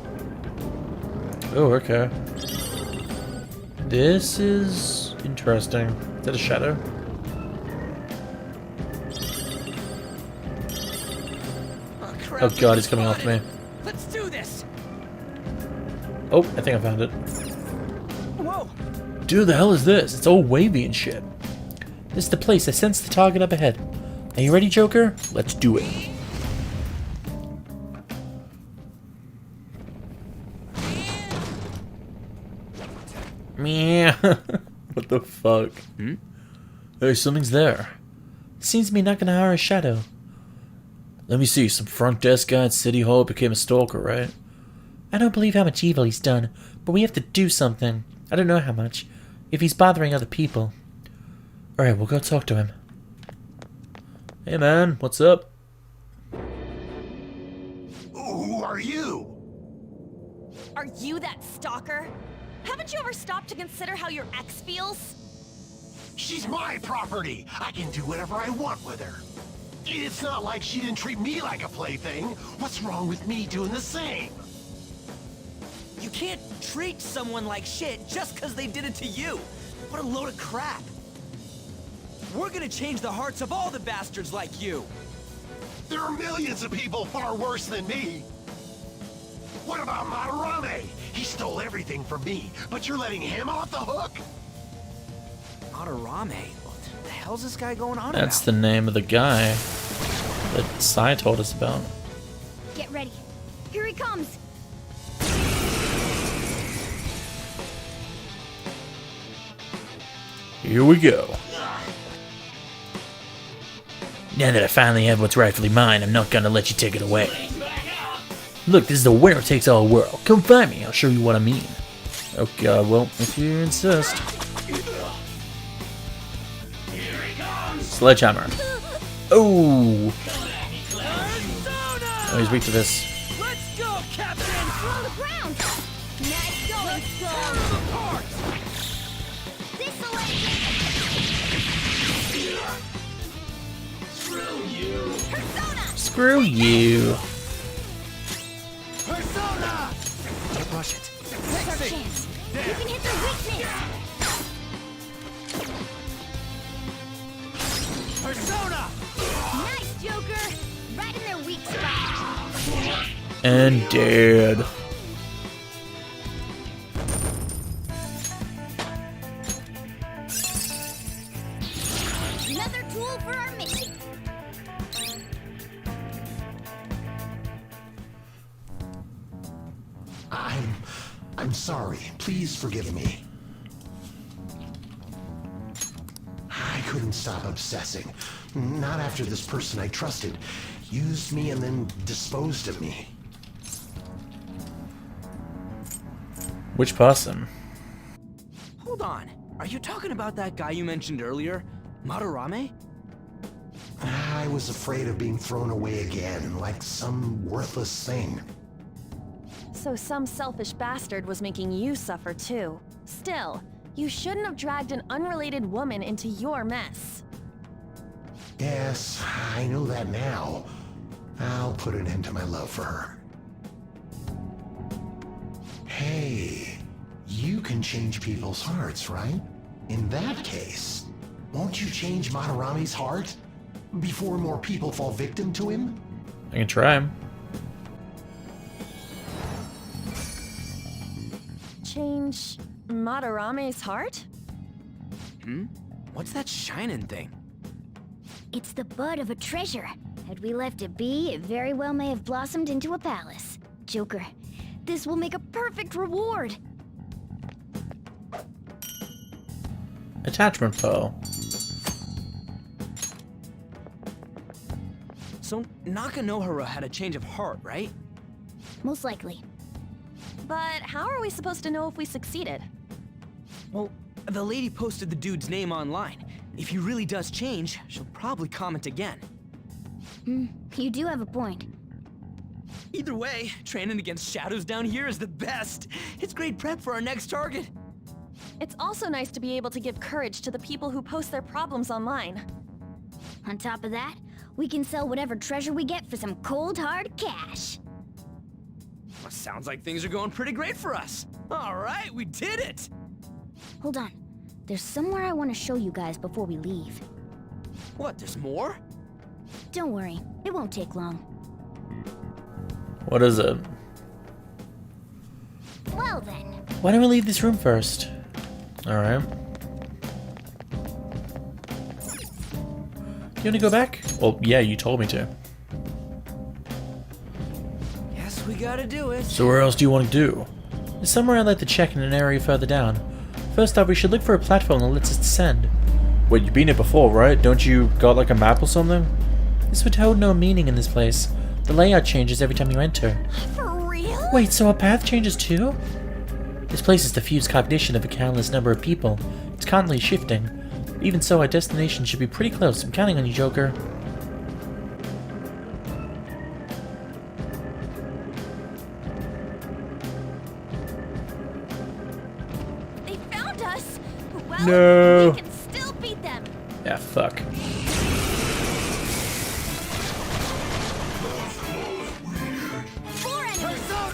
Oh, okay. This is interesting. Is that a shadow? Crap. Oh god, he's coming after me. Let's do this. Oh, I think I found it. Whoa! Dude, the hell is this? It's all wavy and shit. This is the place. I sense the target up ahead. Are you ready, Joker? Let's do it. Meow. What the fuck? Hey, something's there. Seems to be Nakanohara's shadow. Let me see. Some front desk guy at City Hall became a stalker, right? I don't believe how much evil he's done, but we have to do something. I don't know how much. If he's bothering other people. Alright, we'll go talk to him. Hey man, what's up? Who are you? Are you that stalker? Haven't you ever stopped to consider how your ex feels? She's my property. I can do whatever I want with her. It's not like she didn't treat me like a plaything. What's wrong with me doing the same? You can't treat someone like shit just because they did it to you. What a load of crap. We're gonna change the hearts of all the bastards like you. There are millions of people far worse than me. What about Madarame? He stole everything from me, but you're letting him off the hook? Madarame? What the hell's this guy going on That's about? the name of the guy that Sai told us about. Get ready. Here he comes. Here we go. Now that I finally have what's rightfully mine, I'm not gonna let you take it away. Look, this is the winner takes all world. Come find me, I'll show you what I mean. Oh god, well, if you insist. Sledgehammer. Oh! Oh, he's weak to this. Let's go, Captain! On the ground! Nice going, Storm! This'll Screw you! Persona! Screw you. Persona! Don't rush it. What's our chance? You can hit their weakness! Persona! Nice, Joker! Right in their weak spot! And dead. Another tool for our mission! I'm sorry. Please forgive me. I couldn't stop obsessing. Not after this person I trusted used me and then disposed of me. Which person? Hold on. Are you talking about that guy you mentioned earlier? Madarame? I was afraid of being thrown away again, like some worthless thing. So some selfish bastard was making you suffer too. Still, you shouldn't have dragged an unrelated woman into your mess. Yes, I know that now. I'll put an end to my love for her. Hey, you can change people's hearts, right? In that case, won't you change Madarame's heart before more people fall victim to him? I can try him. Change Madarame's heart? What's that shining thing? It's the bud of a treasure. Had we left it be, it very well may have blossomed into a palace. Joker, this will make a perfect reward. Attachment pearl. So Nakanohara had a change of heart, right? Most likely. But how are we supposed to know if we succeeded? Well, the lady posted the dude's name online. If he really does change, she'll probably comment again. You do have a point. Either way, training against shadows down here is the best. It's great prep for our next target. It's also nice to be able to give courage to the people who post their problems online. On top of that, we can sell whatever treasure we get for some cold hard cash. Well, sounds like things are going pretty great for us. All right, we did it! Hold on. There's somewhere I want to show you guys before we leave. What, there's more? Don't worry, it won't take long. What is it? Well then. Why don't we leave this room first? Alright. You wanna go back? Well, yeah, you told me to. Guess we gotta do it. So where else do you want to do? There's somewhere I'd like to check in an area further down. First up, we should look for a platform that lets us descend. Wait, you've been here before, right? Don't you got like a map or something? This would hold no meaning in this place. The layout changes every time you enter. For real? Wait, so our path changes too? This place is the fused cognition of a countless number of people. It's constantly shifting. Even so, our destination should be pretty close. I'm counting on you, Joker. They found us! Well, No. we can still beat them! Yeah, fuck.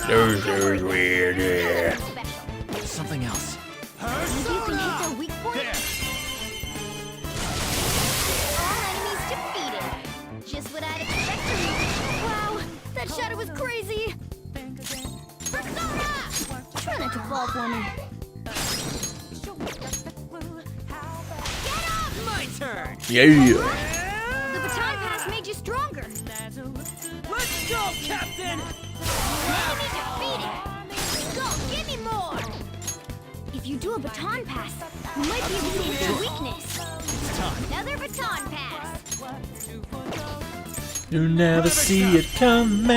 Those are weird. Yeah. Something else. Maybe you can hit their weak point? All enemies defeated. Just what I'd expect from you. Wow, that shadow was crazy. Persona! Try not to fall for me. Get up! My turn! Yeah. The baton pass made you stronger. Let's go, Captain! Enemy defeated. Go, give me more. If you do a baton pass. We might be able to hit your weakness. Another baton pass. You never see it coming.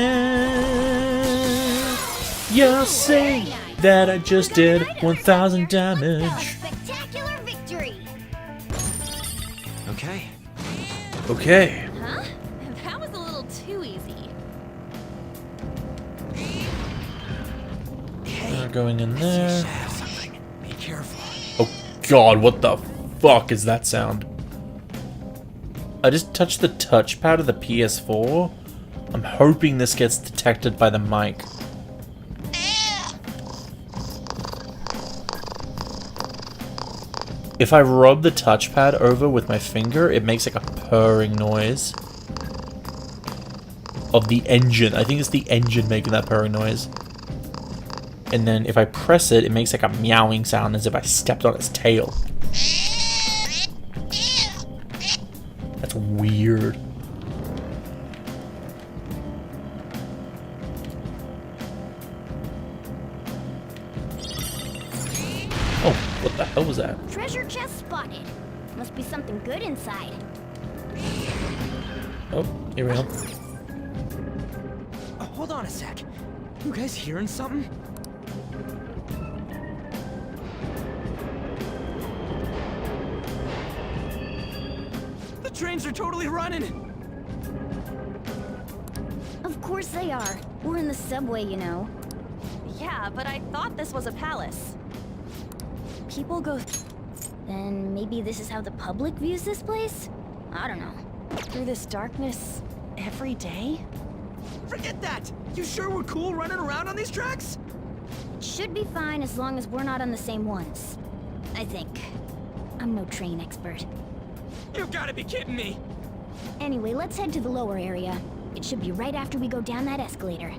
You'll say that I just did 1,000 damage. Spectacular victory. Okay. Okay. Huh? That was a little too easy. We're going in there. Something. Be careful. Oh god, what the fuck is that sound? I just touched the touchpad of the PS4. I'm hoping this gets detected by the mic. If I rub the touchpad over with my finger, it makes like a purring noise. Of the engine. I think it's the engine making that purring noise. And then if I press it, it makes like a meowing sound as if I stepped on its tail. That's weird. Oh, what the hell was that? Treasure chest spotted. Must be something good inside. Oh, here we go. Hold on a sec. You guys hearing something? The trains are totally running! Of course they are. We're in the subway, you know. Yeah, but I thought this was a palace. People go Then maybe this is how the public views this place? I don't know. through this darkness every day? Forget that! You sure we're cool running around on these tracks? Should be fine as long as we're not on the same ones. I think. I'm no train expert. You gotta be kidding me! Anyway, let's head to the lower area. It should be right after we go down that escalator.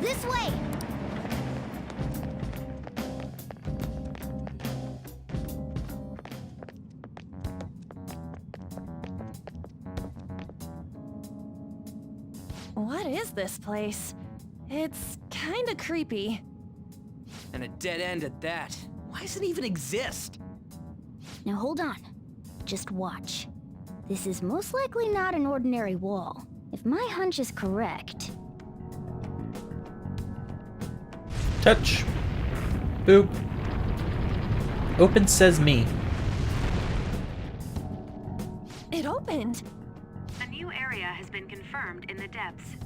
This way! What is this place? It's kinda creepy. And a dead end at that. Why does it even exist? Now hold on. Just watch. This is most likely not an ordinary wall. If my hunch is correct... Touch. Boop. Open says me. It opened! A new area has been confirmed in the depths.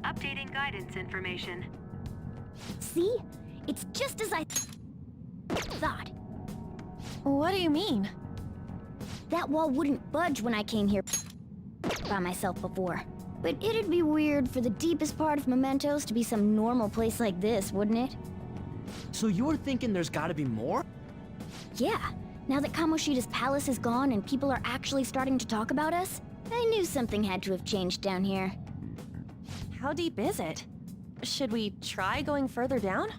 Updating guidance information. See? It's just as I thought. What do you mean? That wall wouldn't budge when I came here by myself before. But it'd be weird for the deepest part of Mementos to be some normal place like this, wouldn't it? So you're thinking there's gotta be more? Yeah. Now that Kamoshida's palace is gone and people are actually starting to talk about us, I knew something had to have changed down here. How deep is it? Should we try going further down?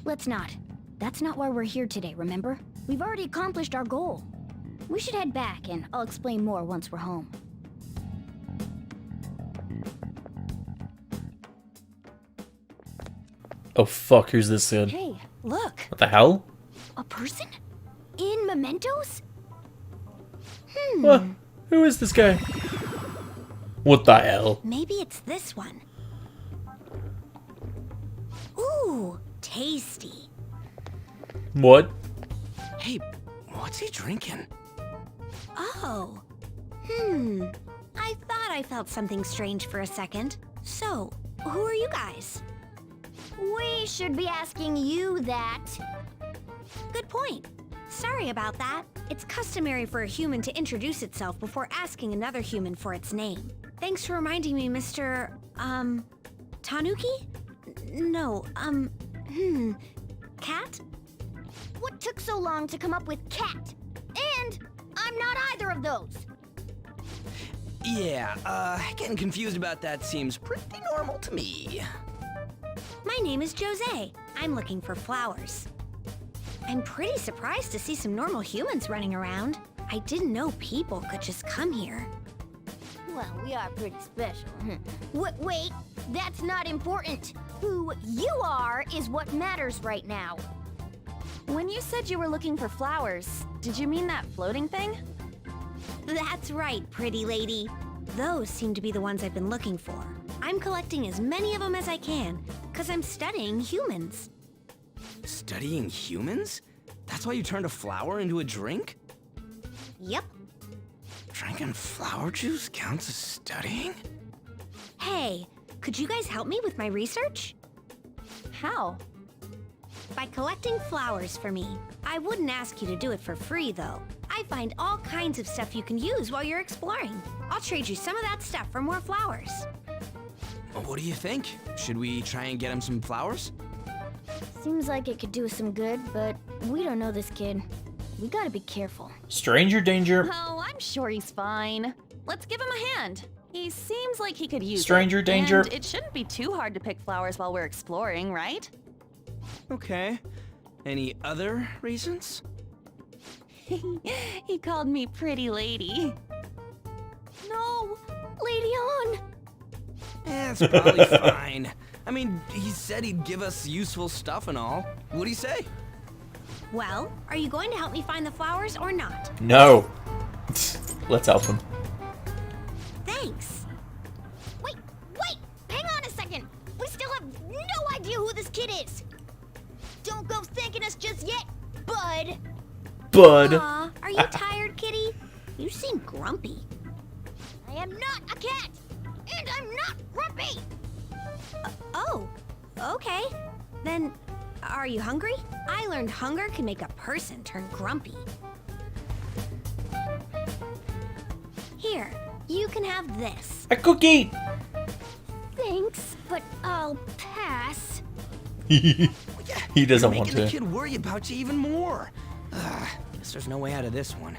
Let's not. That's not why we're here today, remember? We've already accomplished our goal. We should head back, and I'll explain more once we're home. Oh fuck, who's this dude? Hey, look! What the hell? A person? In Mementos? What? Who is this guy? What the hell? Maybe it's this one. Ooh, tasty. What? Hey, what's he drinking? Oh. I thought I felt something strange for a second. So, who are you guys? We should be asking you that. Good point. Sorry about that. It's customary for a human to introduce itself before asking another human for its name. Thanks for reminding me, Mr. Tanuki? No, Cat? What took so long to come up with cat? And I'm not either of those. Yeah, getting confused about that seems pretty normal to me. My name is Jose. I'm looking for flowers. I'm pretty surprised to see some normal humans running around. I didn't know people could just come here. Well, we are pretty special. Wait, that's not important. Who you are is what matters right now. When you said you were looking for flowers, did you mean that floating thing? That's right, pretty lady. Those seem to be the ones I've been looking for. I'm collecting as many of them as I can, because I'm studying humans. Studying humans? That's why you turned a flower into a drink? Yep. Drinking flower juice counts as studying? Hey, could you guys help me with my research? How? By collecting flowers for me. I wouldn't ask you to do it for free, though. I find all kinds of stuff you can use while you're exploring. I'll trade you some of that stuff for more flowers. What do you think? Should we try and get him some flowers? Seems like it could do us some good, but we don't know this kid. We gotta be careful. Stranger danger. Oh, I'm sure he's fine. Let's give him a hand. He seems like he could use Stranger it. danger. And it shouldn't be too hard to pick flowers while we're exploring, right? Okay. Any other reasons? He called me pretty lady. No! Lady on! It's probably fine. I mean, he said he'd give us useful stuff and all. What'd he say? Well, are you going to help me find the flowers or not? No. Let's help him. Thanks. Wait! Hang on a second! We still have no idea who this kid is! Don't go thanking us just yet, bud! Aw, are you tired, kitty? You seem grumpy. I am not a cat! And I'm not grumpy! Oh, okay. Then, are you hungry? I learned hunger can make a person turn grumpy. Here, you can have this. A cookie! Thanks, but I'll pass. He doesn't You're want making the to. kid worry about you even more. Guess there's no way out of this one.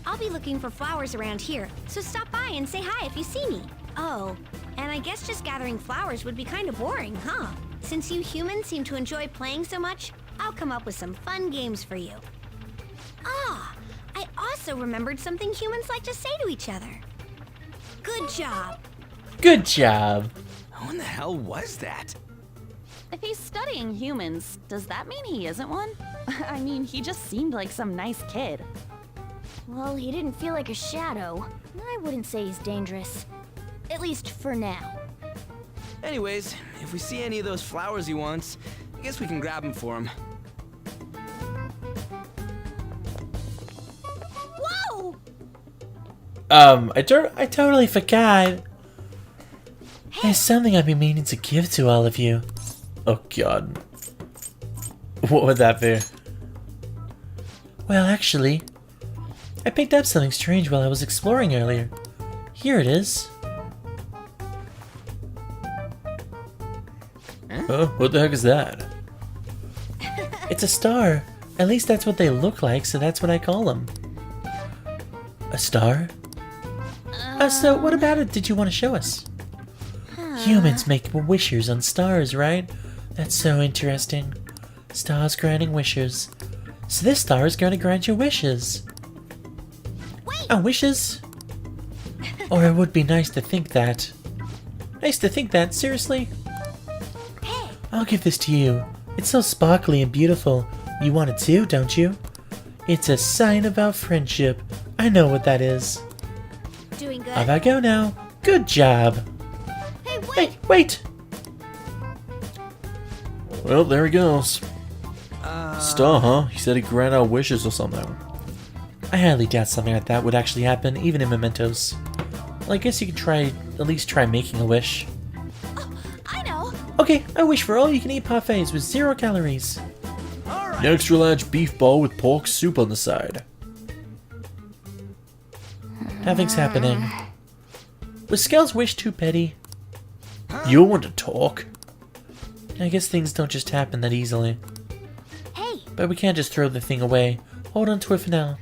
I'll be looking for flowers around here, so stop by and say hi if you see me. Oh, and I guess just gathering flowers would be kind of boring, huh? Since you humans seem to enjoy playing so much, I'll come up with some fun games for you. Ah, I also remembered something humans like to say to each other. Good job. Good job. Who in the hell was that? If he's studying humans, does that mean he isn't one? I mean, he just seemed like some nice kid. Well, he didn't feel like a shadow. I wouldn't say he's dangerous. At least for now. Anyways, if we see any of those flowers he wants, I guess we can grab them for him. Whoa! I totally forgot. There's something I've been meaning to give to all of you. Oh god. What would that be? Well, actually, I picked up something strange while I was exploring earlier. Here it is. Oh, what the heck is that? It's a star. At least that's what they look like, so that's what I call them. A star? So what about it did you want to show us? Humans make wishes on stars, right? That's so interesting. Stars granting wishes. So this star is going to grant your wishes. Wait! Oh, wishes? Or it would be nice to think that. Nice to think that, seriously? Hey! I'll give this to you. It's so sparkly and beautiful. You want it too, don't you? It's a sign of our friendship. I know what that is. Doing good? Off I go now. Good job. Hey, wait! Hey, wait! Well, there he goes. Star, huh? He said he'd grant our wishes or something. I highly doubt something like that would actually happen, even in mementos. Well, I guess you could at least try making a wish. Oh, I know! Okay, I wish for all-you-can-eat parfaits with 0 calories. An extra large beef ball with pork soup on the side. Nothing's happening. Was Skell's wish too petty? You want to talk? I guess things don't just happen that easily. Hey! But we can't just throw the thing away. Hold on to it for now.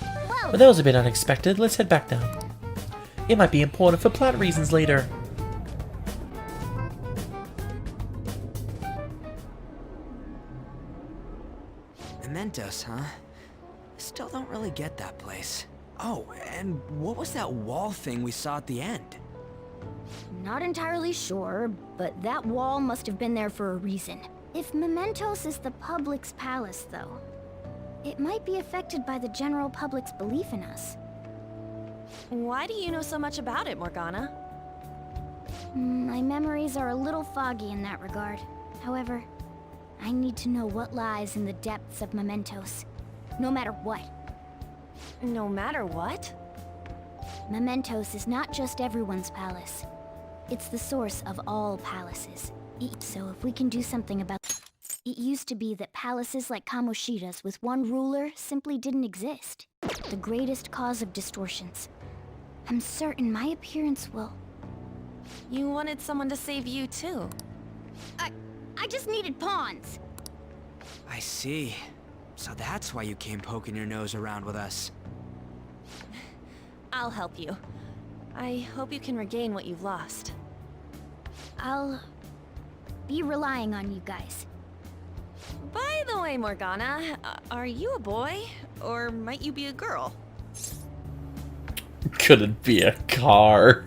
Whoa! But that was a bit unexpected. Let's head back now. It might be important for plot reasons later. Mementos, huh? Still don't really get that place. Oh, and what was that wall thing we saw at the end? Not entirely sure, but that wall must have been there for a reason. If Mementos is the public's palace, though, it might be affected by the general public's belief in us. Why do you know so much about it, Morgana? My memories are a little foggy in that regard. However, I need to know what lies in the depths of Mementos, no matter what. No matter what? Mementos is not just everyone's palace. It's the source of all palaces. So if we can do something about it, used to be that palaces like Kamoshida's with one ruler simply didn't exist. The greatest cause of distortions. I'm certain my appearance will... You wanted someone to save you, too. I just needed pawns. I see. So that's why you came poking your nose around with us. I'll help you. I hope you can regain what you've lost. I'll be relying on you guys. By the way, Morgana, are you a boy? Or might you be a girl? Could it be a car?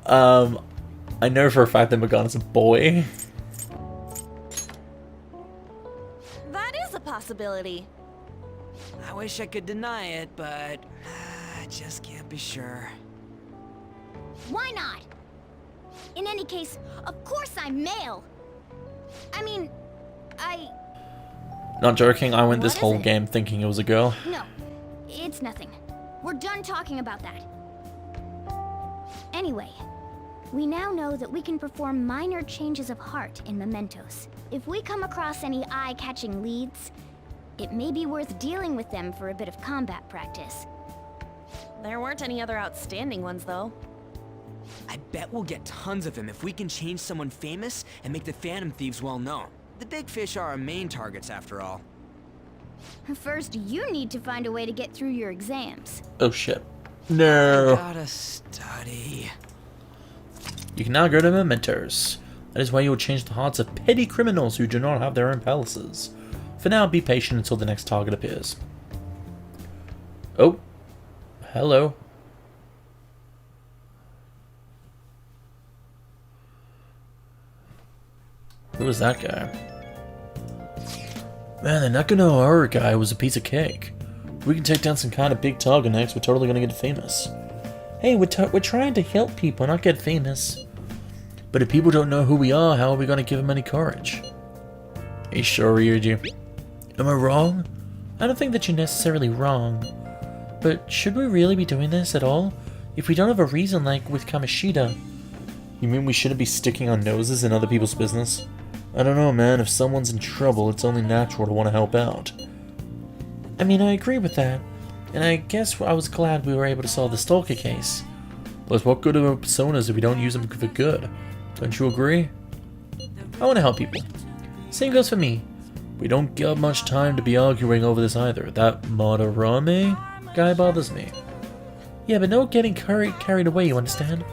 I know for a fact that Morgana's a boy. That is a possibility. I wish I could deny it, but I just can't be sure. Why not? In any case, of course I'm male. I mean, Not joking, I went this What is whole it? game thinking it was a girl. No, it's nothing. We're done talking about that. Anyway, we now know that we can perform minor changes of heart in Mementos. If we come across any eye-catching leads, it may be worth dealing with them for a bit of combat practice. There weren't any other outstanding ones, though. I bet we'll get tons of them if we can change someone famous and make the Phantom Thieves well known. The big fish are our main targets, after all. First, you need to find a way to get through your exams. Oh shit. No. I gotta study. You can now go to Mementos. That is why you will change the hearts of petty criminals who do not have their own palaces. For now, be patient until the next target appears. Oh. Hello. Who was that guy? Man, the Nakanohara guy was a piece of cake. If we can take down some kind of big target next, we're totally gonna get famous. Hey, we're trying to help people, not get famous. But if people don't know who we are, how are we gonna give them any courage? Are you sure, Ryuji? Am I wrong? I don't think that you're necessarily wrong. But should we really be doing this at all? If we don't have a reason like with Kamoshida. You mean we shouldn't be sticking our noses in other people's business? I don't know, man. If someone's in trouble, it's only natural to want to help out. I mean, I agree with that. And I guess I was glad we were able to solve the Stalker case. Plus, what good are our personas if we don't use them for good? Don't you agree? I want to help people. Same goes for me. We don't get much time to be arguing over this either. That Madarame guy bothers me. Yeah, but no getting carried away, you understand?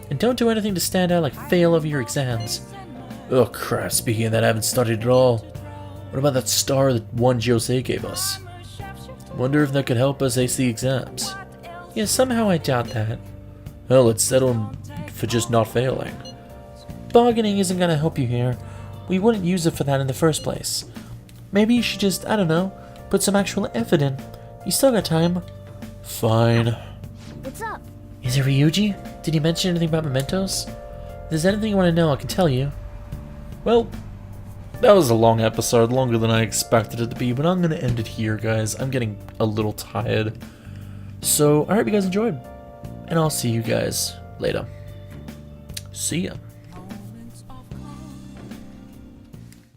And don't do anything to stand out like fail over your exams. Oh crap, speaking of that, I haven't studied at all. What about that star that one Jose gave us? Wonder if that could help us ace the exams. Yeah, somehow I doubt that. Well, let's settle for just not failing. Bargaining isn't gonna help you here. We wouldn't use it for that in the first place. Maybe you should just, I don't know, put some actual effort in. You still got time. Fine. What's up? Is it Ryuji? Did he mention anything about Mementos? If there's anything you want to know, I can tell you. Well, that was a long episode, longer than I expected it to be, but I'm going to end it here, guys. I'm getting a little tired. So, I hope you guys enjoyed, and I'll see you guys later. See ya.